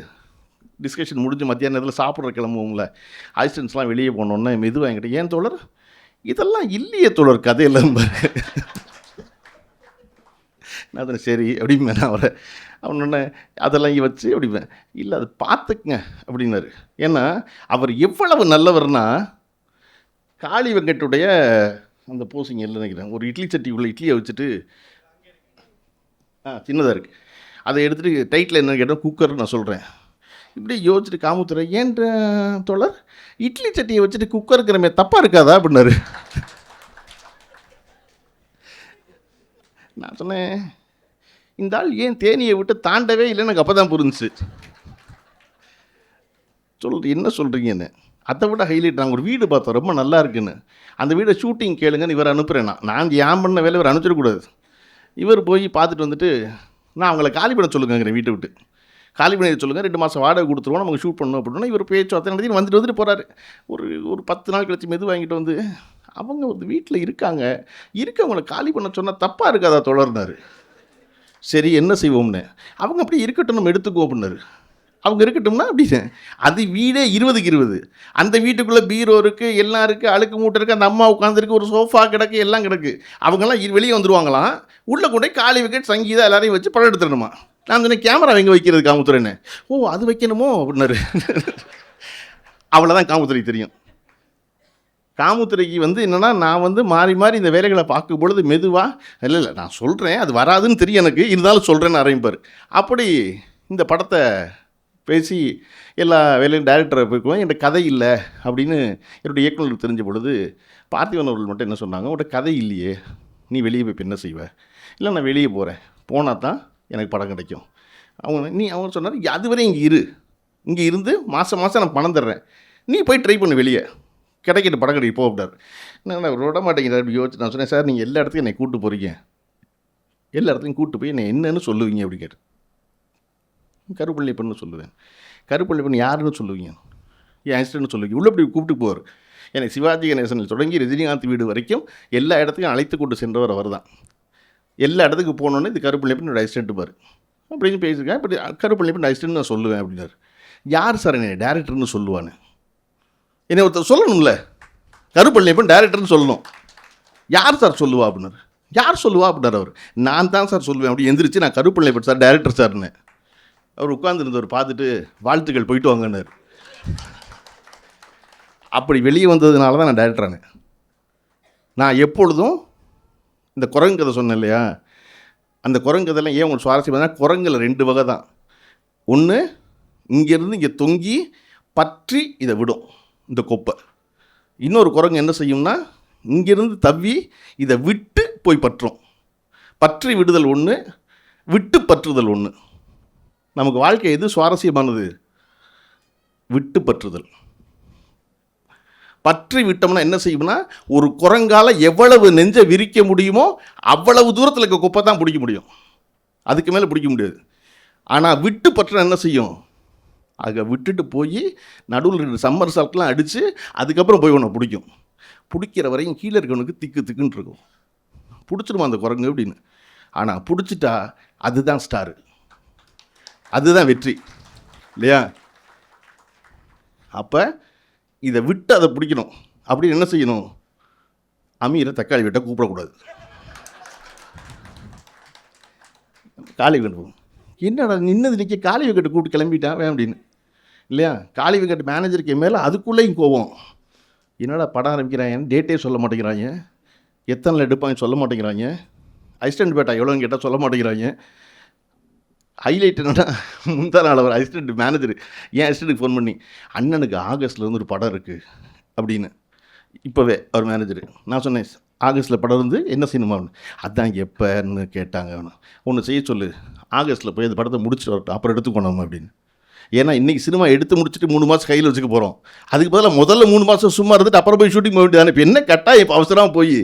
டிஸ்கஷன் முடிஞ்சு மத்தியான நேரத்தில் சாப்பிட்ற கிளம்புவோம்ல, அசிஸ்டன்ஸ்லாம் வெளியே போனோன்னே மெதுவாக என்கிட்ட, ஏன் தோழர் இதெல்லாம் இல்லையே தோழர் கதையில் நான் சரி அப்படிம்பேன். அவனொன்னே அதெல்லாம் வச்சு அப்படிப்பேன். இல்லை அது பார்த்துக்குங்க அப்படின்னாரு. ஏன்னா அவர் எவ்வளவு நல்லவர்னா, காளி வெங்கட்டுடைய அந்த போசிங் இல்லை நினைக்கிறேன், ஒரு இட்லி சட்டி உள்ள இட்லியை வச்சுட்டு சின்னதாக இருக்குது, அதை எடுத்துகிட்டு டைட்டில் என்னன்னு கேட்டால் குக்கர் நான் சொல்கிறேன். இப்படி யோசிச்சுட்டு காமுத்துறை, ஏன்ற தோழர் இட்லி சட்டியை வச்சுட்டு குக்கருக்கிறமே தப்பாக இருக்காதா அப்படின்னாரு. நான் சொன்னேன், இந்த ஆள் ஏன் தேனியை விட்டு தாண்டவே இல்லைன்னு எனக்கு அப்போ தான் புரிஞ்சுச்சு. என்ன சொல்கிறீங்கன்னு. அதை விட ஹைலைட், நாங்கள் ஒரு வீடு பார்த்தோம், ரொம்ப நல்லா இருக்குன்னு. அந்த வீடை ஷூட்டிங் கேளுங்கன்னு இவர் அனுப்புகிறேன். நான் ஏன் பண்ண வேலை இவர் அனுப்பிச்சிடக்கூடாது. இவர் போய் பார்த்துட்டு வந்துட்டு, நான் அவங்கள காலி பண்ண சொல்லுங்கிறேன், வீட்டை விட்டு காலி பண்ணி சொல்லுங்கள், 2 மாதம் வாடகை கொடுத்துருவோம், நமக்கு ஷூட் பண்ணணும் அப்படின்னா இவர் பேச்சுவார்த்தை நடத்தி வந்துட்டு போகிறாரு. ஒரு 10 நாள் கழிச்சு மெது வாங்கிட்டு வந்து, அவங்க வந்து வீட்டில் இருக்கவங்கள காலி பண்ண சொன்னால் தப்பாக இருக்காதா தொடர்னாரு. சரி என்ன செய்வோம்னு, அவங்க அப்படி இருக்கட்டும், நம்ம எடுத்துக்குவோம் அப்படின்னாரு. அவங்க இருக்கட்டும்னா அப்படின்னு, அது வீடே 20க்கு 20. அந்த வீட்டுக்குள்ளே பீரோ இருக்குது, எல்லாம் இருக்குது, அழுக்கு மூட்டை இருக்குது, அந்த அம்மா உட்காந்துருக்கு, ஒரு சோஃபா கிடக்கு, எல்லாம் கிடக்கு. அவங்கெல்லாம் வெளியே வந்துடுவாங்களாம். உள்ளே கொண்டு போய் காலி விக்கெட் சங்கீதா எல்லாரையும் வச்சு படம் எடுத்துடணுமா. நான் சொன்னேன், கேமரா எங்கே வைக்கிறது காமுத்துறைன்னு. ஓ அது வைக்கணுமோ அப்படின்னாரு. அவ்வளோதான் காமுத்துறைக்கு தெரியும். காமுத்துறைக்கு வந்து என்னென்னா, நான் வந்து மாறி மாறி இந்த வேலைகளை பார்க்கும் பொழுது மெதுவாக இல்லை நான் சொல்கிறேன், அது வராதுன்னு தெரியும் எனக்கு, இருந்தாலும் சொல்கிறேன்னு ஆரம்பிப்பார். அப்படி இந்த படத்தை பேசி எல்லா வேலையும் டைரக்டரை போய்க்குவோம். என்கிட்ட கதை இல்லை அப்படின்னு என்னுடைய இயக்குநருக்கு தெரிஞ்ச பொழுது பார்த்திபன் அவர்கள் மட்டும் என்ன சொன்னாங்க, உன்கிட்ட கதை இல்லையே, நீ வெளியே போய் என்ன செய்வ? இல்லை நான் வெளியே போகிறேன், போனால் தான் எனக்கு படம் கிடைக்கும். அவங்க சொன்னார், அதுவரை இங்கே இருந்து மாதம் நான் பணம் தர்றேன், நீ போய் ட்ரை பண்ணு, வெளியே கிடைக்கிட்டு படம் கிடைக்கு போ அப்படின்னார். நான் விட மாட்டேங்கிறார். அப்படி யோசிச்சு நான் சொன்னேன், சார் நீங்கள் எல்லா இடத்துக்கும் என்னை கூப்பிட்டு போகிறீங்க, எல்லா இடத்துலையும் கூப்பிட்டு போய் என்னை என்னன்னு சொல்லுவீங்க அப்படி கேட்டு. கருப்பள்ளி பெண்ணு சொல்லுவேன். கருப்பள்ளி பெண் யாருன்னு சொல்லுவீங்க, என் ஆக்சிடென்ட்னு சொல்லுவீங்க. உள்ளே இப்படி கூப்பிட்டு போவார். எனக்கு சிவாஜி கணேசனில் தொடங்கி ரஜினிகாந்த் வீடு வரைக்கும் எல்லா இடத்துக்கும் அழைத்து கொண்டு சென்றவர் அவர் தான். எல்லா இடத்துக்கு போனோன்னே இது கருப்பள்ளி பெண் ஆக்சிடென்ட் பாரு அப்படின்னு பேசியிருக்கேன். இப்படி கருப்பள்ளி பெண் ஆக்சிடென்ட் நான் சொல்லுவேன் அப்படின்னாரு. யார் சார் என்னை டேரக்டர்னு சொல்லுவான்னு என்னை ஒருத்தர் சொல்லணும்ல, கருப்பள்ளி பெண் டேரக்டர்னு சொல்லணும். யார் சார் சொல்லுவா அப்படின்னாரு. யார் சொல்லுவா அப்படின்னாரு அவர். நான் தான் சார் சொல்லுவேன் அப்படி எந்திரிச்சு, நான் கருப்பள்ளி பெண் சார் டேரக்டர் சார்னு. அவர் உட்கார்ந்துருந்தவர் பார்த்துட்டு வாழ்த்துக்கள் போயிட்டு வாங்கன்னாரு. அப்படி வெளியே வந்ததுனால தான் நான் டைரக்டர் ஆனேன். நான் எப்பொழுதும் இந்த குரங்கு கதை சொன்னேன் இல்லையா, அந்த குரங்கு கதைலாம் ஏன் உங்களுக்கு சுவாரஸ்யமாக, குரங்கில் 2 வகை தான். ஒன்று இங்கேருந்து இங்கே தொங்கி பற்றி இதை விடும் இந்த கொப்பை. இன்னொரு குரங்கு என்ன செய்யும்னா, இங்கேருந்து தவ்வி இதை விட்டு போய் பற்றும். பற்றி விடுதல் ஒன்று, விட்டு பற்றுதல் ஒன்று. நமக்கு வாழ்க்கை எது சுவாரஸ்யமானது? விட்டு பற்றுதல். பற்றி விட்டோம்னா என்ன செய்யும்னா, ஒரு குரங்கால எவ்வளவு நெஞ்சை விரிக்க முடியுமோ அவ்வளவு தூரத்தில் இருக்க குப்பை தான் பிடிக்க முடியும், அதுக்கு மேலே பிடிக்க முடியாது. ஆனால் விட்டு பற்றினா என்ன செய்யும், அதை விட்டுட்டு போய் நடுவில் 2 சம்மர் சால்ட்லாம் அடித்து அதுக்கப்புறம் போய் ஒன்று பிடிக்கும். பிடிக்கிற வரையும் கீழே இருக்கவனுக்கு திக்குன்னு இருக்கும், பிடிச்சிருமா அந்த குரங்கு அப்படின்னு. ஆனால் பிடிச்சிட்டா அதுதான் ஸ்டாரு, அதுதான் வெற்றி இல்லையா. அப்போ இதை விட்டு அதை பிடிக்கணும். அப்படின்னு என்ன செய்யணும், அமீரை தக்காளி வெட்ட கூப்பிடக்கூடாது, காளி விக்கெட். என்னடா நின்னது நிற்க காளி விக்கெட்டு கூப்பிட்டு கிளம்பிட்டான் அப்படின்னு இல்லையா. காளி விக்கெட் மேனேஜருக்கு மேலே அதுக்குள்ளேயும் கோவம். என்னடா படம் ஆரம்பிக்கிறாங்க, டேட்டே சொல்ல மாட்டேங்கிறாங்க, எத்தனை எடுப்பாங்க சொல்ல மாட்டேங்கிறாங்க, அசிஸ்டன்ட் பேட்டா எவ்வளோன்னு கேட்டால் சொல்ல மாட்டேங்கிறாங்க. ஹைலைட் என்னென்னா, முந்தா நாள் அவர் அசிஸ்டன்ட் மேனேஜர் என் அசிஸ்டண்ட்டுக்கு ஃபோன் பண்ணி, அண்ணனுக்கு ஆகஸ்ட்டில் வந்து ஒரு படம் இருக்குது அப்படின்னு. இப்போவே அவர் மேனேஜர். நான் சொன்னேன், ஆகஸ்ட்டில் படம் வந்து என்ன சினிமா? அதான் எப்போன்னு கேட்டாங்க. ஒன்று செய்ய சொல்லு, ஆகஸ்ட்டில் போய் அந்த படத்தை முடிச்சுட்டு வரட்டும், அப்புறம் எடுத்துக்கணும் அப்படின்னு. ஏன்னா இன்றைக்கி சினிமா எடுத்து முடிச்சுட்டு 3 மாதம் கையில் வச்சுக்க போகிறோம். அதுக்கு பதிலாக முதல்ல 3 மாதம் சும்மா இருந்துட்டு அப்புறம் போய் ஷூட்டிங் போக வேண்டியதானே. இப்போ என்ன கட்டாயம், இப்போ அவசரமாக போய்.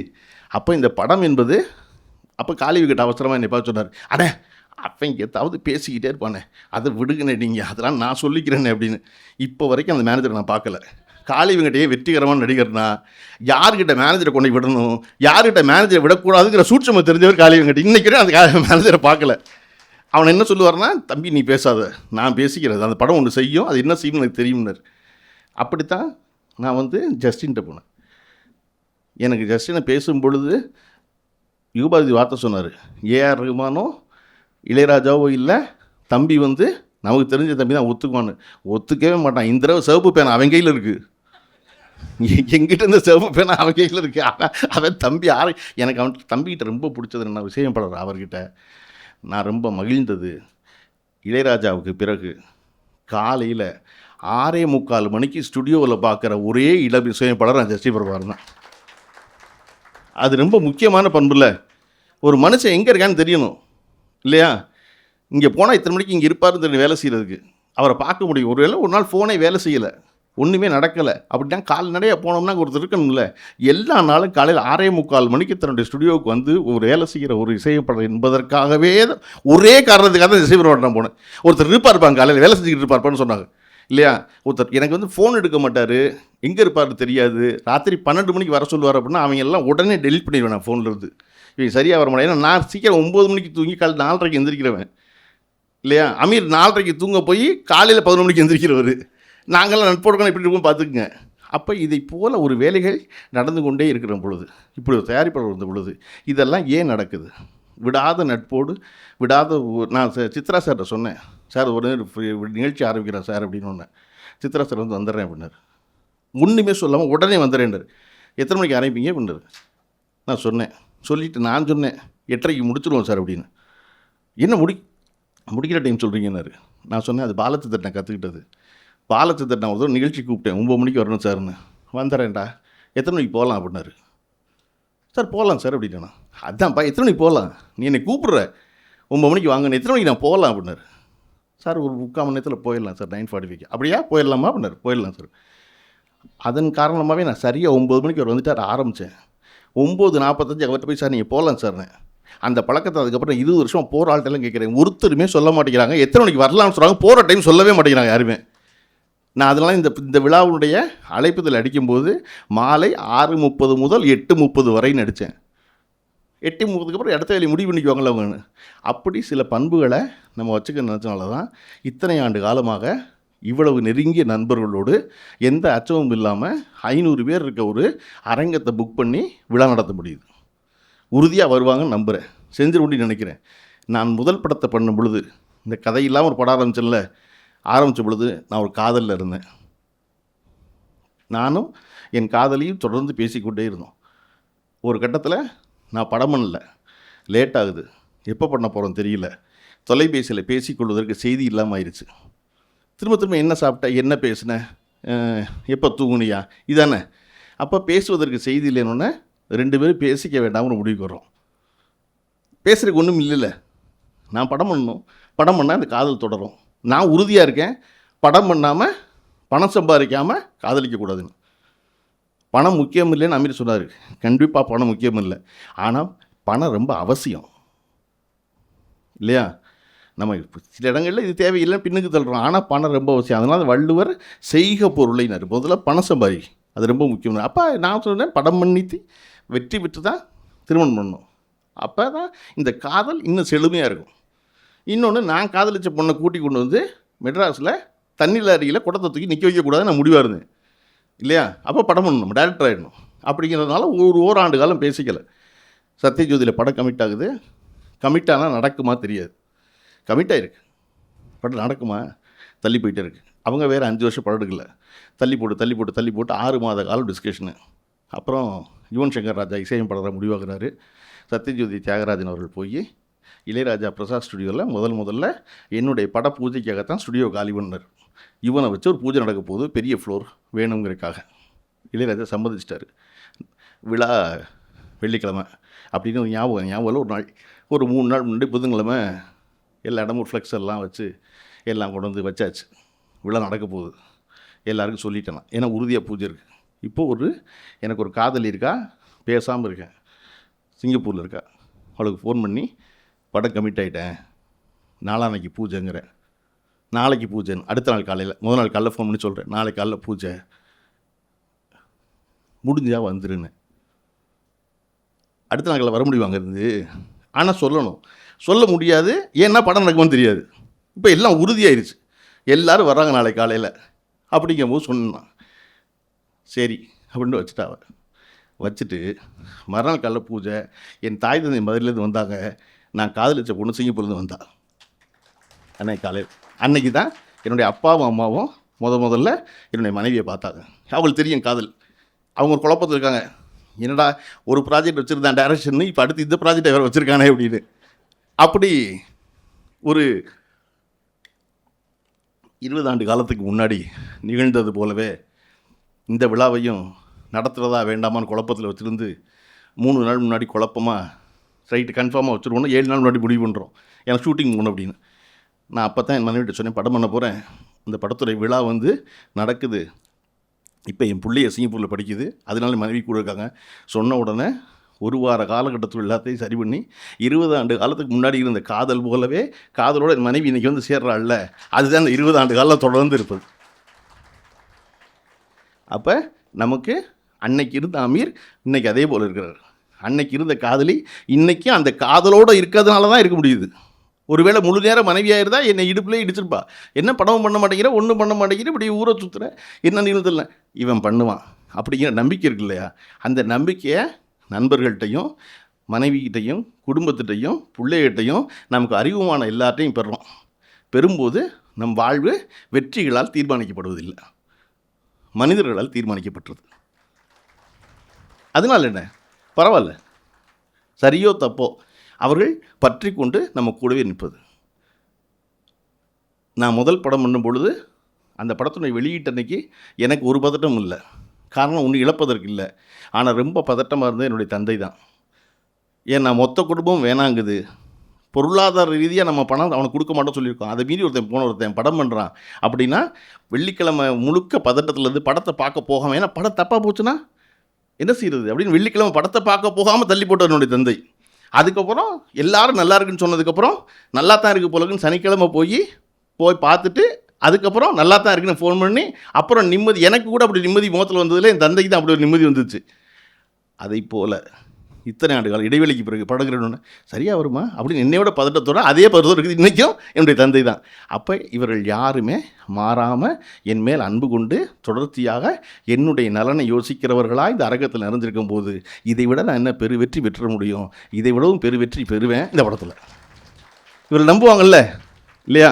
அப்போ இந்த படம் என்பது, அப்போ காலி விக்கெட் அவசரமாக என்னை பார்த்து சொன்னார், அட அவங்க ஏதாவது பேசிக்கிட்டே இருப்பானே, அதை விடுங்கண்ணே நீங்கள், அதெல்லாம் நான் சொல்லிக்கிறேனே அப்படின்னு. இப்போ வரைக்கும் அந்த மேனேஜரை நான் பார்க்கல. காலி விக்கெட்டையே வெற்றிகரமான நடிகர்னா யார்கிட்ட மேனேஜரை கொண்டு விடணும், யார்கிட்ட மேனேஜரை விடக்கூடாதுங்கிற சூட்சமாக தெரிஞ்சவர் காலி விக்கெட். இன்றைக்கி அந்த மேனேஜரை பார்க்கல. அவனை என்ன சொல்லுவார்னா, தம்பி நீ பேசாத, நான் பேசிக்கிறது, அந்த படம் ஒன்று செய்யும், அது என்ன செய்யும் எனக்கு தெரியும்னார். அப்படித்தான் நான் வந்து ஜஸ்டின்கிட்ட போனேன். எனக்கு ஜஸ்டினை பேசும் பொழுது யூபாதி வார்த்தை சொன்னார், ஏஆர் ரஹ்மானோ இளையராஜாவோ இல்லை, தம்பி வந்து நமக்கு தெரிஞ்ச தம்பி தான் ஒத்துக்குவான்னு. ஒத்துக்கவே மாட்டான். இந்த தடவை சிவப்பு பேனா அவன் கையில் இருக்குது, எங்கிட்ட இருந்த சிவப்பு பேனா அவன் கையில் இருக்குது. அவன் தம்பி எனக்கு அவன் தம்பிக்கிட்ட ரொம்ப பிடிச்சது என்ன விஷயம் படுற அவர்கிட்ட நான் ரொம்ப மகிழ்ந்தது, இளையராஜாவுக்கு பிறகு காலையில் 6:45 மணிக்கு ஸ்டுடியோவில் பார்க்குற ஒரே இசையமைப்பாளர் நான் ஜஸ்டி பிரபாகரன் தான். அது ரொம்ப முக்கியமான பண்புல. ஒரு மனுஷன் எங்கே இருக்கான்னு தெரியணும் இல்லையா. இங்கே போனால் இத்தனை மணிக்கு இங்கே இருப்பாருன்னு தெரியும் வேலை செய்கிறதுக்கு. அவரை பார்க்க முடியும். ஒருவேளை ஒரு நாள் ஃபோனே வேலை செய்யலை, ஒன்றுமே நடக்கலை அப்படின்னா கால்நடையாக போனோம்னா ஒருத்தர் இருக்கணும்ல. எல்லா நாளும் காலையில் 6:45 மணிக்கு தன்னுடைய ஸ்டுடியோவுக்கு வந்து ஒரு வேலை செய்கிற ஒரு இசையப்படம் என்பதற்காகவே ஒரே காரணத்துக்காக தான் இசையப்படம் நான் போனேன். ஒருத்தர் இருப்பாங்க காலையில் வேலை செஞ்சுக்கிட்டு இருப்பார்ப்பான்னு சொன்னாங்க இல்லையா. ஒருத்தர் எனக்கு வந்து ஃபோன் எடுக்க மாட்டார், எங்கே இருப்பார் தெரியாது, ராத்திரி 12 மணிக்கு வர சொல்லுவார் அப்படின்னா அவங்க எல்லாம் உடனே டெலிட் பண்ணிடுவேன் நான் ஃபோன்லேருந்து. இவங்க சரியாக வர மாட்டேன். ஏன்னா நான் சீக்கிரம் 9 மணிக்கு தூங்கி காலையில் 4:30க்கு எந்திரிக்கிறவன் இல்லையா. அமீர் 4:30க்கு தூங்க போய் காலையில் 11 மணிக்கு எந்திரிக்கிறவர். நாங்கள்லாம் நட்போடுக்கணும் இப்படி இருக்கும் பார்த்துக்குங்க. அப்போ இதை போல் ஒரு வேலைகள் நடந்து கொண்டே இருக்கிற பொழுது, இப்படி ஒரு தயாரிப்பாளர் வந்த பொழுது இதெல்லாம் ஏன் நடக்குது? விடாத நட்போடு விடாத நான் சித்ரா சார்கிட்ட சொன்னேன், சார் ஒரு நிகழ்ச்சி ஆரம்பிக்கிறேன் சார் அப்படின்னு ஒன்று. சித்ரா சார் வந்து வந்துடுறேன் அப்படின்னாரு. ஒன்றுமே சொல்லாமல் உடனே வந்துடுறேன்னாரு. எத்தனை மணிக்கு ஆரம்பிப்பீங்க அப்படின்னாரு. நான் சொன்னேன், சொல்லிவிட்டு நான் சொன்னேன் 8:30க்கு முடிச்சிடுவோம் சார் அப்படின்னு. என்ன முடிக்கிற டைம் சொல்கிறீங்கன்னாரு. நான் சொன்னேன் அது பாலச்சித்திரன் நான் கற்றுக்கிட்டது. பாலச்சித்திரன் நான் ஒரு நிகழ்ச்சி கூப்பிட்டேன் 9 மணிக்கு வரணும் சார்னு. வந்துடுறேன்டா, எத்தனை மணிக்கு போகலாம் அப்படின்னாரு. சார் போகலாம் சார் அப்படின்னா. அதான்ப்பா எத்தனை மணிக்கு போகலாம், நீ என்னை கூப்பிட்ற 9 மணிக்கு வாங்கன்னு, எத்தனை மணிக்கு நான் போகலாம் அப்படின்னாரு. சார் ஒரு 3/4 மணி நேரத்தில் போயிடலாம் சார் 9:45. அப்படியா போயிடலாமா அப்படின்னாரு. போயிடலாம் சார். அதன் காரணமாகவே நான் சரியாக 9 மணிக்கு அவர் வந்துட்டு ஆரம்பித்தேன். 9:45 அவர்கிட்ட போய் சார் நீங்கள் போகலாம் சார்னு. அந்த பழக்கத்தை அதுக்கப்புறம் 20 வருஷம் போகிற ஆள்கிட்டலாம் கேட்குறேன், ஒருத்தருமே சொல்ல மாட்டேங்கிறாங்க. எத்தனை மணிக்கு வரலாம்னு சொல்கிறாங்க, போகிற டைம் சொல்லவே மாட்டேங்கிறாங்க யாருமே. நான் அதனால் இந்த விழாவுடைய அழைப்புதல் அடிக்கும்போது மாலை 6:30 முதல் 8:30 வரை நடித்தேன். 8:30க்கு அப்புறம் இடத்த வேலையை முடிவு பண்ணிக்குவாங்களே அவங்கன்னு. அப்படி சில பண்புகளை நம்ம வச்சுக்க நினச்சனால தான் இத்தனை ஆண்டு காலமாக இவ்வளவு நெருங்கிய நண்பர்களோடு எந்த அச்சமும் இல்லாமல் 500 பேர் இருக்க ஒரு அரங்கத்தை புக் பண்ணி விழா நடத்த முடியுது. உறுதியாக வருவாங்கன்னு நம்புகிறேன், செஞ்சிட முடியும்னு நினைக்கிறேன். நான் முதல் படத்தை பண்ணும் பொழுது, இந்த கதை இல்லாமல் ஒரு படம் ஆரம்பித்த பொழுது நான் ஒரு காதலில் இருந்தேன். நானும் என் காதலியும் தொடர்ந்து பேசிக்கொண்டே இருந்தோம். ஒரு கட்டத்தில் நான் படம் பண்ணல, லேட் ஆகுது, எப்போ பண்ண போகிறோம் தெரியல, தொலைபேசியில் பேசிக்கொள்வதற்கு செய்தி இல்லாமல் ஆயிடுச்சு. திரும்ப என்ன சாப்பிட்ட, என்ன பேசின, எப்போ தூங்குனியா, இதானே. அப்போ பேசுவதற்கு செய்தி இல்லைன்னொன்னே 2 பேரும் பேசிக்க வேண்டாம்னு முடிவுக்கு வரோம். பேசுகிறதுக்கு ஒன்றும் இல்லைல்ல. நான் படம் பண்ணணும், படம் பண்ணால் அந்த காதல் தொடரும். நான் உறுதியாக இருக்கேன், படம் பண்ணாமல் பணம் சம்பாதிக்காமல் காதலிக்கக்கூடாதுன்னு. பணம் முக்கியம் இல்லைன்னு அமீர் சொன்னார். கண்டிப்பாக பணம் முக்கியம் இல்லை, ஆனால் பணம் ரொம்ப அவசியம் இல்லையா. நம்ம சில இடங்களில் இது தேவையில்லைன்னு பின்னுக்கு தள்ளுறோம், ஆனால் பணம் ரொம்ப அவசியம். அதனால் வள்ளுவர் செய்க பொருளைனார், முதல்ல பணம் சம்பாதி, அது ரொம்ப முக்கியம். அப்போ நான் சொன்னேன் படம் பண்ணி வெற்றி பெற்று தான் திருமணம் பண்ணணும். அப்போ தான் இந்த காதல் இன்னும் செழுமையாக இருக்கும். இன்னொன்று, நான் காதலிச்ச பொண்ணை கூட்டி கொண்டு வந்து மெட்ராஸில் தண்ணியில் அருகில் குடத்தை தூக்கி நிற்க வைக்கக்கூடாது நான் முடிவாக இருந்தேன் இல்லையா. அப்போ படம் பண்ணணும், நம்ம டேரக்டர் ஆகிடணும். அப்படிங்கிறதுனால ஓராண்டு காலம் பேசிக்கலை. சத்யஜோதியில் படம் கமிட் ஆகுது. கமிட் ஆனால் நடக்குமா தெரியாது. கமிட் ஆகிருக்கு, படம் நடக்குமா தள்ளி போயிட்டே இருக்குது. அவங்க வேறு 5 வருஷம் படம் எடுக்கல, தள்ளி போட்டு 6 மாத காலம் டிஸ்கஷனு. அப்புறம் யுவன் சங்கர் ராஜா இசையமைப்பாளராக முடிவாகிறாரு. சத்யஜோதி தியாகராஜன் அவர்கள் போய் இளையராஜா பிரசாத் ஸ்டுடியோவில் முதல்ல என்னுடைய பட பூஜைக்காகத்தான் ஸ்டுடியோ காலி பண்ணார். இவனை வச்சு ஒரு பூஜை நடக்க போகுது, பெரிய ஃப்ளோர் வேணுங்கிறதுக்காக. இளையராஜா சம்மதிச்சிட்டாரு. விழா வெள்ளிக்கிழமை அப்படின்னு ஒரு ஞாபகம் ஒரு நாள், ஒரு 3 நாள் முன்னாடி புதன்கிழமை எல்லா இடமும் ஃப்ளெக்ஸ் எல்லாம் வச்சு எல்லாம் கொண்டு வந்து வச்சாச்சு. விழா நடக்க போகுது, எல்லாருக்கும் சொல்லிட்டேன் நான், ஏன்னா உறுதியாக பூஜை இருக்குது. இப்போது எனக்கு ஒரு காதலி இருக்கா, பேசாமல் இருக்கேன், சிங்கப்பூரில் இருக்கா. அவளுக்கு ஃபோன் பண்ணி படம் கமிட் ஆகிட்டேன், நாளான்னைக்கு பூஜைங்கிறேன். நாளைக்கு பூஜைன்னு அடுத்த நாள் காலையில், முதல் நாள் காலையில் ஃபோன் பண்ணி சொல்கிறேன், நாளைக்கு காலைல பூஜை, முடிஞ்சா வந்துருன்னு. அடுத்த நாள் காலையில் வர முடியுவாங்க இருந்து, ஆனால் சொல்ல முடியாது, ஏன்னா படம் நடக்குமான்னு தெரியாது. இப்போ எல்லாம் உறுதியாயிருச்சு, எல்லோரும் வர்றாங்க நாளைக்கு காலையில் அப்படிங்கும்போது சொன்னான். சரி அப்படின்னு வச்சுட்டு மறுநாள் காலையில் பூஜை. என் தாய் தந்தை மதுரையிலேருந்து வந்தாங்க, நான் காதலிச்ச பொண்ணு சிங்கப்பூர்லேருந்து வந்தா. அன்னைக்கு காலையில் அன்னைக்கு தான் என்னுடைய அப்பாவும் அம்மாவும் முதல்ல என்னுடைய மனைவியை பார்த்தாங்க. அவங்களுக்கு தெரியும் காதல். அவங்க ஒரு குழப்பத்தில் இருக்காங்க, என்னடா ஒரு ப்ராஜெக்ட் வச்சுருந்தான் டைரக்ஷன், இப்போ அடுத்து இந்த ப்ராஜெக்டை வேறு வச்சுருக்கானே அப்படின்னு. அப்படி ஒரு 20 ஆண்டு காலத்துக்கு முன்னாடி நிகழ்ந்தது போலவே இந்த விழாவையும் நடத்துகிறதா வேண்டாமான்னு குழப்பத்தில் வச்சுருந்து 3 நாள் முன்னாடி குழப்பமாக ரைட்டு கன்ஃபார்மாக வச்சுருவோன்னு 7 நாள் முன்னாடி முடிவு பண்ணுறோம். ஏன்னா ஷூட்டிங் போகணும் அப்படின்னு. நான் அப்போ தான் என் மனைவிட்ட சொன்னேன், படம் பண்ண போகிறேன், இந்த படத்துடைய விழா வந்து நடக்குது, இப்போ என் பிள்ளைய சிங்கப்பூரில் படிக்குது, அதனால என் மனைவி கூட இருக்காங்க. சொன்ன உடனே ஒரு வார காலகட்டத்தில் எல்லாத்தையும் சரி பண்ணி 20 ஆண்டு காலத்துக்கு முன்னாடி இருந்த காதல் போலவே காதலோட என் மனைவி இன்றைக்கி வந்து சேர்றாள்ல, அதுதான் இந்த 20 ஆண்டு காலம் தொடர்ந்து இருப்பது. அப்போ நமக்கு அன்னைக்கு இருந்த அமீர் இன்றைக்கி அதே போல் இருக்கிறார். அன்னைக்கு இருந்த காதலி இன்றைக்கும் அந்த காதலோடு இருக்கிறதுனால தான் இருக்க முடியுது. ஒருவேளை முழு நேரம் மனைவியாக இருந்தால் என்னை இடுப்புலேயே இடிச்சிருப்பா, என்ன படமும் பண்ண மாட்டேங்கிற, ஒன்றும் பண்ண மாட்டேங்கிற, இப்படி ஊரை சுற்றுற, என்ன நிறுத்தல, இவன் பண்ணுவான் அப்படிங்கிற நம்பிக்கை இருக்கு இல்லையா? அந்த நம்பிக்கையை நண்பர்கள்ட்டையும் மனைவிகிட்டையும் குடும்பத்திட்டையும் பிள்ளைகிட்டையும் நமக்கு அறிவுமான எல்லாத்தையும் பெறுறோம். பெறும்போது நம் வாழ்வு வெற்றிகளால் தீர்மானிக்கப்படுவதில்லை, மனிதர்களால் தீர்மானிக்கப்பட்டது. அதனால் என்ன, பரவாயில்ல, சரியோ தப்போ அவர்கள் பற்றி கொண்டு நம்ம கூடவே நிற்பது. நான் முதல் படம் பண்ணும் பொழுது அந்த படத்தினுடைய வெளியீட்டு அன்னைக்கு எனக்கு ஒரு பதட்டம் இல்லை. காரணம் ஒன்று இழப்பதற்கு இல்லை, ஆனால் ரொம்ப பதட்டமாக இருந்தது என்னுடைய தந்தை தான். ஏன் நான் மொத்த குடும்பம் வேணாங்குது, பொருளாதார ரீதியாக நம்ம பணம் அவனுக்கு கொடுக்க மாட்டோம் சொல்லியிருக்கோம், அதை மீறி ஒருத்தன் படம் பண்ணுறான் அப்படின்னா வெள்ளிக்கிழமை முழுக்க பதட்டத்துலேருந்து படத்தை பார்க்க போகாமல், ஏன்னா படம் தப்பாக போச்சுன்னா என்ன செய்கிறது அப்படின்னு வெள்ளிக்கிழமை படத்தை பார்க்க போகாமல் தள்ளி போட்டார் என்னுடைய தந்தை. அதுக்கப்புறம் எல்லாரும் நல்லா இருக்குன்னு சொன்னதுக்கப்புறம் நல்லா தான் இருக்குது போலக்குன்னு சனிக்கிழமை போய் பார்த்துட்டு அதுக்கப்புறம் நல்லா தான் இருக்குன்னு ஃபோன் பண்ணி அப்புறம் நிம்மதி, எனக்கு கூட அப்படி நிம்மதி முகத்தில் வந்ததில் என் தந்தைக்கு தான் அப்படி ஒரு நிம்மதி வந்துச்சு. அதை போல் இத்தனை ஆண்டு காலம் இடைவெளிக்கு பிறகு படங்குறோன்னு சரியாக வருமா அப்படின்னு என்னையோட பதட்டத்தோடு அதே பதட்டம் இருக்குது இன்றைக்கும் என்னுடைய தந்தை தான். அப்போ இவர்கள் யாருமே மாறாமல் என் மேல் அன்பு கொண்டு தொடர்ச்சியாக என்னுடைய நலனை யோசிக்கிறவர்களாக இந்த அரங்கத்தில் நிறைஞ்சிருக்கும் போது இதை விட நான் என்ன வெற்றி பெற்ற முடியும், இதை விடவும் வெற்றி பெறுவேன் இந்த படத்தில். இவர்கள் நம்புவாங்கல்ல இல்லையா?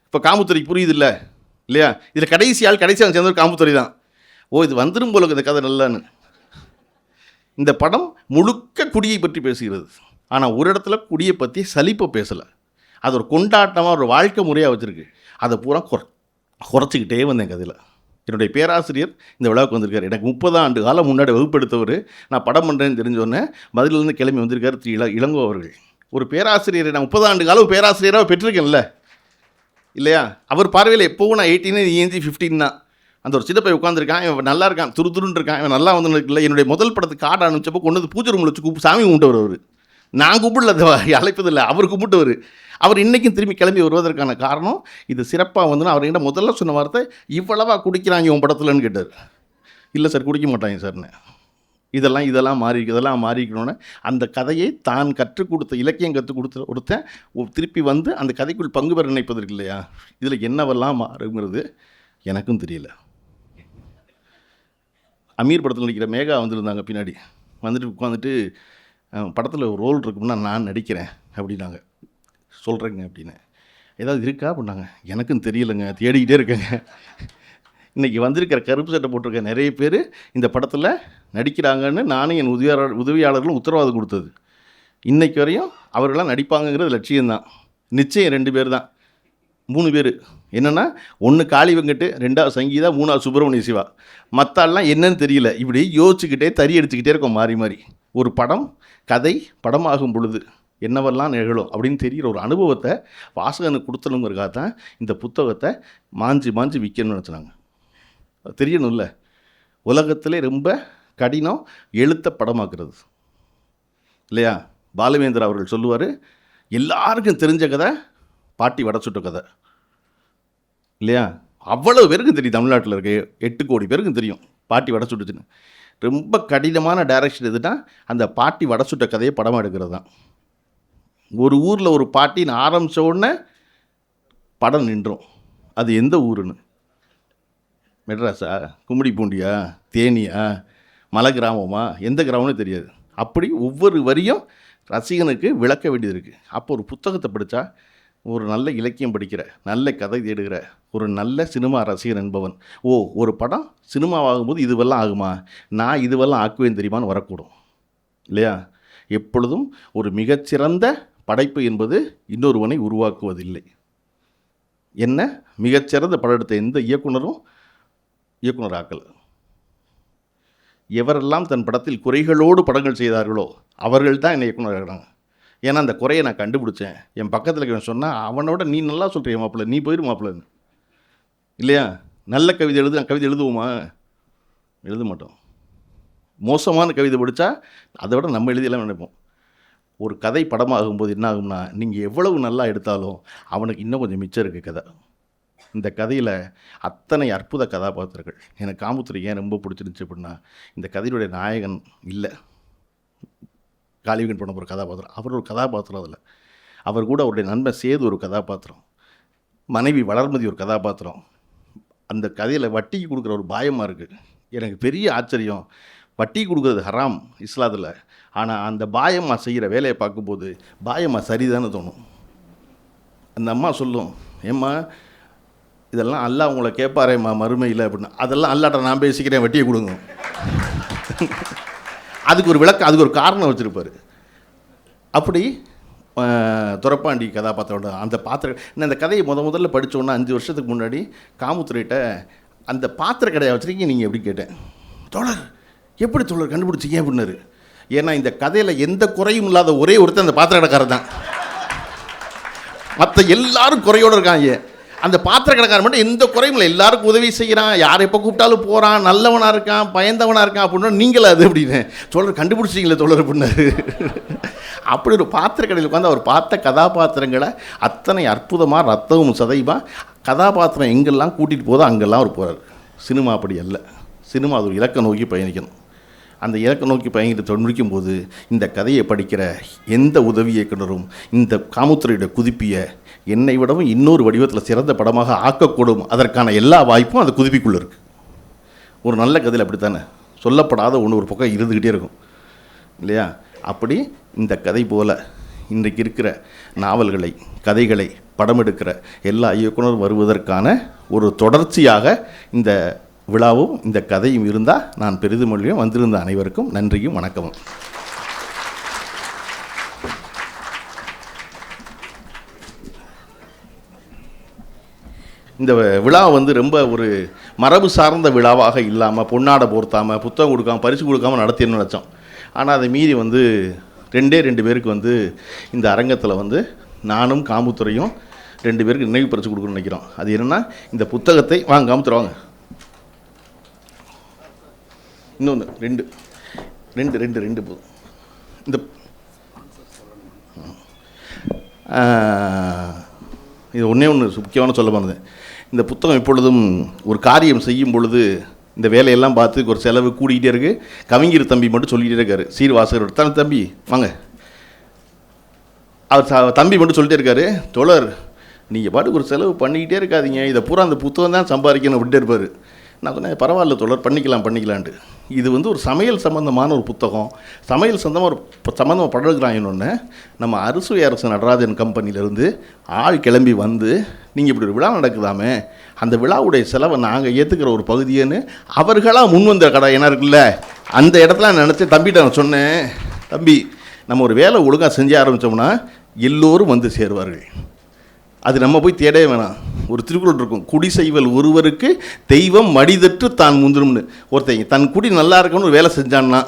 இப்போ காமுத்துறைக்கு புரியுது இல்லை இல்லையா? இதில் கடைசியாக சேர்ந்தவர் காமுத்துறை தான். இது வந்துடும் போல இந்த கதை நல்லான்னு. இந்த படம் முழுக்க குடியை பற்றி பேசுகிறது, ஆனால் ஒரு இடத்துல குடியை பற்றி சலிப்பை பேசலை. அது ஒரு கொண்டாட்டமாக ஒரு வாழ்க்கை முறையாக வச்சுருக்கு. அதை பூரா குறைச்சிக்கிட்டே வந்தேன் கதையில். என்னுடைய பேராசிரியர் இந்த விழாவுக்கு வந்திருக்கார். எனக்கு 30 ஆண்டு காலம் முன்னாடி வகுப்பெடுத்தவர். நான் படம் பண்ணுறேன்னு தெரிஞ்சோடனே மதுரையிலேருந்து கிளம்பி வந்திருக்கார் இளங்கோ அவர்கள். ஒரு பேராசிரியரை நான் 30 ஆண்டு காலம் பேராசிரியராக பெற்றிருக்கேன்ல இல்லையா? அவர் பார்வையில் எப்போவும் நான் 18 ENG 15 தான். அந்த ஒரு சின்ன போய் உட்காந்துருக்கான், இவன் நல்லா இருக்கான், துருன்னு இருக்கான், இவன் நல்லா வந்து இருக்குல்ல. என்னுடைய முதல் படத்துக்கு கார்டு அனுப்பிச்சப்போ கொண்டு வந்து பூஜை ரூமில் வச்சு சாமி கும்பிட்டவர் அவர். நான் கூப்பிடல, அழைப்பதில்லை, அவர் கும்பிட்டவர். அவர் இன்றைக்கும் திரும்பி கிளம்பி வருவதற்கான காரணம் இது சிறப்பாக வந்துன்னா அவர்கிட்ட முதல்ல சொன்ன வார்த்தை, இவ்வளவா குடிக்கிறாங்க உன் படத்துலன்னு கேட்டார். இல்லை சார் குடிக்க மாட்டாங்க சார்னு. இதெல்லாம் மாறிக்கணும்னு அந்த கதையை தான் கற்றுக் கொடுத்த இலக்கியம் கற்றுக் கொடுத்த ஒருத்தன் திருப்பி வந்து அந்த கதைக்குள் பங்கு பெற நினைப்பதற்கு இல்லையா? இதில் என்னவெல்லாம் மாறுங்கிறது எனக்கும் தெரியல. அமீர் படத்தில் நடிக்கிற மேகா வந்திருந்தாங்க, பின்னாடி வந்துட்டு உட்காந்துட்டு படத்தில் ஒரு ரோல் இருக்கும்னா நான் நடிக்கிறேன் அப்படின்னாங்க. சொல்கிறேங்க அப்படின்னு. ஏதாவது இருக்கா அப்படின்னாங்க. எனக்கும் தெரியலைங்க, தேடிக்கிட்டே இருக்கேங்க. இன்றைக்கி வந்திருக்கிற கருப்பு சட்டை போட்டிருக்க நிறைய பேர் இந்த படத்தில் நடிக்கிறாங்கன்னு நானும் என் உதவியாளர்களும் உத்தரவாதம் கொடுத்தது. இன்றைக்கு வரையும் அவர்களாம் நடிப்பாங்கங்கிறது லட்சியம்தான். நிச்சயம் 2 பேர் தான், 3 பேர். என்னென்னா, 1 காளி வெங்கட், 2வது சங்கீதா, 3வது சுப்பிரமணிய சிவா. மற்றாலாம் என்னன்னு தெரியல, இப்படி யோசிச்சுக்கிட்டே தறி எடுத்துக்கிட்டே இருக்கோம் மாறி. ஒரு படம் கதை படமாகும் பொழுது என்னவெல்லாம் நிகழும் அப்படின்னு தெரிகிற ஒரு அனுபவத்தை வாசகனுக்கு கொடுத்தணுங்கிறக்காக தான் இந்த புத்தகத்தை மாஞ்சி விற்கணும்னு நினச்சினாங்க. தெரியணும்ல, உலகத்திலே ரொம்ப கடினம் எழுத்த படமாக்குறது இல்லையா? பாலுவேந்தர் அவர்கள் சொல்லுவார், எல்லாருக்கும் தெரிஞ்ச கதை பாட்டி வடை சுட்ட கதை இல்லையா? அவ்வளோ பேருக்கும் தெரியும், தமிழ்நாட்டில் இருக்க 8 கோடி பேருக்கும் தெரியும் பாட்டி வடை சுட்டுச்சுன்னு. ரொம்ப கடினமான டைரக்ஷன் எதுனா அந்த பாட்டி வடை சுட்ட கதையை படமாக எடுக்கிறது தான். ஒரு ஊரில் ஒரு பாட்டின்னு ஆரம்பித்த உடனே படம் நின்றோம். அது எந்த ஊருன்னு, மெட்ராஸா, கும்மிடி பூண்டியா, தேனியா, மலை கிராமமா, எந்த கிராமம்னு தெரியாது. அப்படி ஒவ்வொரு வரியும் ரசிகனுக்கு விளக்க வேண்டியது இருக்குது. அப்போ ஒரு புத்தகத்தை படித்தா, ஒரு நல்ல இலக்கியம் படிக்கிற, நல்ல கதை தேடுகிற ஒரு நல்ல சினிமா ரசிகன் என்பவன், ஒரு படம் சினிமாவாகும்போது இதுவெல்லாம் ஆகுமா, நான் இதுவெல்லாம் ஆக்குவேன் தெரியுமான்னு வரக்கூடும் இல்லையா? எப்பொழுதும் ஒரு மிகச்சிறந்த படைப்பு என்பது இன்னொருவனை உருவாக்குவதில்லை. என்ன மிகச்சிறந்த படம் எடுத்த எந்த இயக்குனர் ஆக்கலை. எவரெல்லாம் தன் படத்தில் குறைகளோடு படங்கள் செய்தார்களோ அவர்கள் தான் என்னை இயக்குனர் ஆகிறாங்க. ஏன்னா அந்த குறையை நான் கண்டுபிடிச்சேன். என் பக்கத்தில் இருக்கவன் சொன்னால், அவனோட நீ நல்லா சொல்கிறிய மாப்பிள்ளை, நீ போயிரு மாப்பிள்ளைன்னு. இல்லையா? நல்ல கவிதை கவிதை எழுதுவோமா? எழுத மாட்டோம். மோசமான கவிதை படித்தா அதை விட நம்ம எழுதியெல்லாம் நினைப்போம். ஒரு கதை படமாகும்போது என்ன ஆகும்னா, நீங்கள் எவ்வளவு நல்லா எடுத்தாலும் அவனுக்கு இன்னும் கொஞ்சம் மிச்சம் இருக்குது கதை. இந்த கதையில் அத்தனை அற்புத கதாபாத்திரங்கள். எனக்கு காமுத்துரை ஏன் ரொம்ப பிடிச்சிருந்துச்சு அப்படின்னா, இந்த கதையுடைய நாயகன் இல்லை, காளிவீகன் படம் ஒரு கதாபாத்திரம், அவர் ஒரு கதாபாத்திரம். அதில் அவர் கூட அவருடைய நண்பன் சேது ஒரு கதாபாத்திரம், மனைவி வளர்மதி ஒரு கதாபாத்திரம். அந்த கதையில் வட்டிக்கு கொடுக்குற ஒரு பாயமாக இருக்குது. எனக்கு பெரிய ஆச்சரியம், வட்டி கொடுக்குறது ஹராம் இஸ்லாத்தில். ஆனால் அந்த பாயம்மா செய்கிற வேலையை பார்க்கும்போது பாயம்மா சரிதானே தோணும். அந்த அம்மா சொல்லும், ஏம்மா இதெல்லாம் அல்லாஹ் உங்களை கேட்பாரேம்மா மறுமையில் அப்படின்னா, அதெல்லாம் அல்லாட்ட நான் பேசிக்கிறேன், வட்டியை கொடுங்க. அதுக்கு ஒரு விளக்கம், அதுக்கு ஒரு காரணம் வச்சுருப்பார். அப்படி துரப்பாண்டி கதாபாத்திரோட அந்த பாத்திரம். நான் இந்த கதையை முதல்ல படித்தோன்னா 5 வருஷத்துக்கு முன்னாடி காமுத்துரைகிட்ட அந்த பாத்திர கடையை வச்சுருக்கீங்க நீங்கள் எப்படி கேட்டேன். தோழர் எப்படி தோழர் கண்டுபிடிச்சிங்க அப்படின்னாரு. ஏன்னா இந்த கதையில் எந்த குறையும் இல்லாத ஒரே ஒருத்தர் அந்த பாத்திர கடைக்காரர் தான். மற்ற எல்லாரும் குறையோடு இருக்காங்க, அந்த பாத்திர கடைக்காரன் மட்டும் எந்த குறையும் இல்லை. எல்லாருக்கும் உதவி செய்கிறான், யார் எப்போ கூப்பிட்டாலும் போகிறான், நல்லவனாக இருக்கான், பயந்தவனாக இருக்கான் அப்படின்னா நீங்களே அது அப்படின்னு தோழர் கண்டுபிடிச்சிங்களே தோழர் அப்படின்னாரு. அப்படி ஒரு பாத்திர கடையில் உட்காந்து அவர் பார்த்த கதாபாத்திரங்களை அத்தனை அற்புதமாக ரத்தமும் சதைவாக கதாபாத்திரம் எங்கெல்லாம் கூட்டிகிட்டு போதோ அங்கெல்லாம் அவர் போகிறார். சினிமா அப்படி அல்ல. சினிமா அது ஒரு இலக்கை நோக்கி பயணிக்கணும். அந்த இலக்கை நோக்கி பயணித்து முடிக்கும் போது இந்த கதையை படிக்கிற எந்த உதவி இயக்குனரும் இந்த காமுத்துரையோட குதிப்பிய என்னை விடவும் இன்னொரு வடிவத்தில் சிறந்த படமாக ஆக்கக்கூடும். அதற்கான எல்லா வாய்ப்பும் அந்த குதிப்பிக்குள்ளே இருக்குது. ஒரு நல்ல கதையில் அப்படித்தானே சொல்லப்படாத ஒன்று ஒரு பக்கம் இருந்துக்கிட்டே இருக்கும் இல்லையா? அப்படி இந்த கதை போல் இன்றைக்கு இருக்கிற நாவல்களை, கதைகளை படம் எடுக்கிற எல்லா இயக்குனரும் வருவதற்கான ஒரு தொடர்ச்சியாக இந்த விழாவும் இந்த கதையும் இருந்தால் நான் பெரிதுமொழியும் வந்திருந்த அனைவருக்கும் நன்றியும் வணக்கமும். இந்த விழா ரொம்ப ஒரு மரபு சார்ந்த விழாவாக இல்லாமல், பொன்னாடை போர்த்தாமல், புத்தகம் கொடுக்காமல், பரிசு கொடுக்காமல் நடத்தின்னு நினச்சோம். ஆனால் அதை மீறி 2 பேருக்கு இந்த அரங்கத்தில் நானும் காமுத்துரையும் 2 பேருக்கு நினைவு பரிசு கொடுக்கணும்னு நினைக்கிறோம். அது என்னென்னா, இந்த புத்தகத்தை வாங்க காமுத்துரை வாங்க, இன்னொன்று 2 போதும். இந்த இது ஒன்றே முக்கியமான சொல்ல போனது, இந்த புத்தகம் எப்பொழுதும் ஒரு காரியம் செய்யும் பொழுது இந்த வேலையெல்லாம் பார்த்து ஒரு செலவு கூடிக்கிட்டே இருக்குது. கவிஞர் தம்பி மட்டும் சொல்லிகிட்டே இருக்காரு, சீர்வாசகர் தானே தம்பி வாங்க, அவர் தம்பி மட்டும் சொல்லிட்டே இருக்காரு, தோழர் நீங்கள் பாட்டுக்கு ஒரு செலவு பண்ணிக்கிட்டே இருக்காதீங்க, இதை பூரா அந்த புத்தகம் தான் சம்பாதிக்கணும் அப்படின்ட்டு இருப்பார். நான் சொன்னேன் பரவாயில்ல தோழர், பண்ணிக்கலான்ட்டு. இது ஒரு சமையல் சம்மந்தமான ஒரு புத்தகம், சமையல் சம்மந்தமாக பழகுறாங்கன்னு நம்ம அறுசுவை அரசு நடராஜன் கம்பெனியிலேருந்து ஆள் கிளம்பி நீங்கள் இப்படி ஒரு விழா நடக்குதாமே, அந்த விழாவுடைய செலவை நாங்கள் ஏற்றுக்கிற ஒரு பகுதியேன்னு அவர்களாக முன்வந்த கடை என்ன இருக்குல்ல, அந்த இடத்துல நான் நினச்சேன். தம்பிகிட்ட நான் சொன்னேன், தம்பி நம்ம ஒரு வேலை ஒழுங்காக செஞ்சு ஆரம்பித்தோம்னா எல்லோரும் சேருவார்கள். அது நம்ம போய் தேடவே வேணாம். ஒரு திருக்குறள் இருக்கும், குடி செய்வல் ஒருவருக்கு தெய்வம் மடிதற்று தான் முந்திரும்னு. ஒருத்தங்க தன் குடி நல்லா இருக்கணும்னு ஒரு வேலை செஞ்சான்னா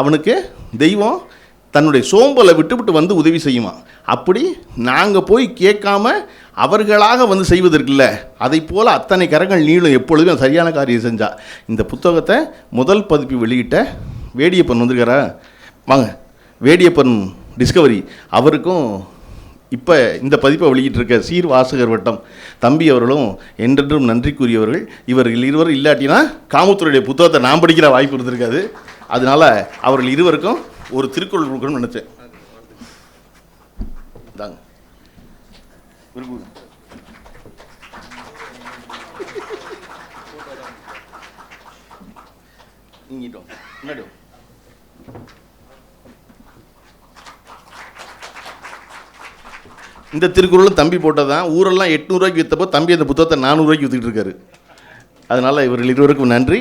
அவனுக்கு தெய்வம் தன்னுடைய சோம்பலை விட்டு உதவி செய்யுமா. அப்படி நாங்கள் போய் கேட்காம அவர்களாக செய்வதற்கில்ல, அதை போல் அத்தனை கரங்கள் நீளும் எப்பொழுதுமே சரியான காரியம் செஞ்சால். இந்த புத்தகத்தை முதல் பதிப்பு வெளியிட்ட வேடியப்பன் வந்திருக்காரா, வாங்க, வேடியப்பன் டிஸ்கவரி, அவருக்கும் இப்போ இந்த பதிப்பை வெளியிட்டிருக்க சீர்வாசகர் வட்டம் தம்பி அவர்களும் என்றென்றும் நன்றிக்குரியவர்கள். இவர்கள் இருவரும் இல்லாட்டினா காமுத்துரையுடைய புத்தகத்தை நான் படிக்கிற வாய்ப்பு இருந்திருக்காது. அதனால் அவர்கள் இருவருக்கும் ஒரு திருக்குறள் கொடுக்கணும்னு நினச்சேன். தாங்க இங்கிட்டோம் முன்னாடி. இந்த திருக்குறளும் தம்பி போட்டதான். ஊரெல்லாம் 800 ரூபாய்க்கு விற்றப்போ தம்பி அந்த புத்தகத்தை 400 ரூபாய்க்கு விற்றுக்கிட்டு இருக்காரு. அதனால் இவர்கள் இருவருக்கும் நன்றி.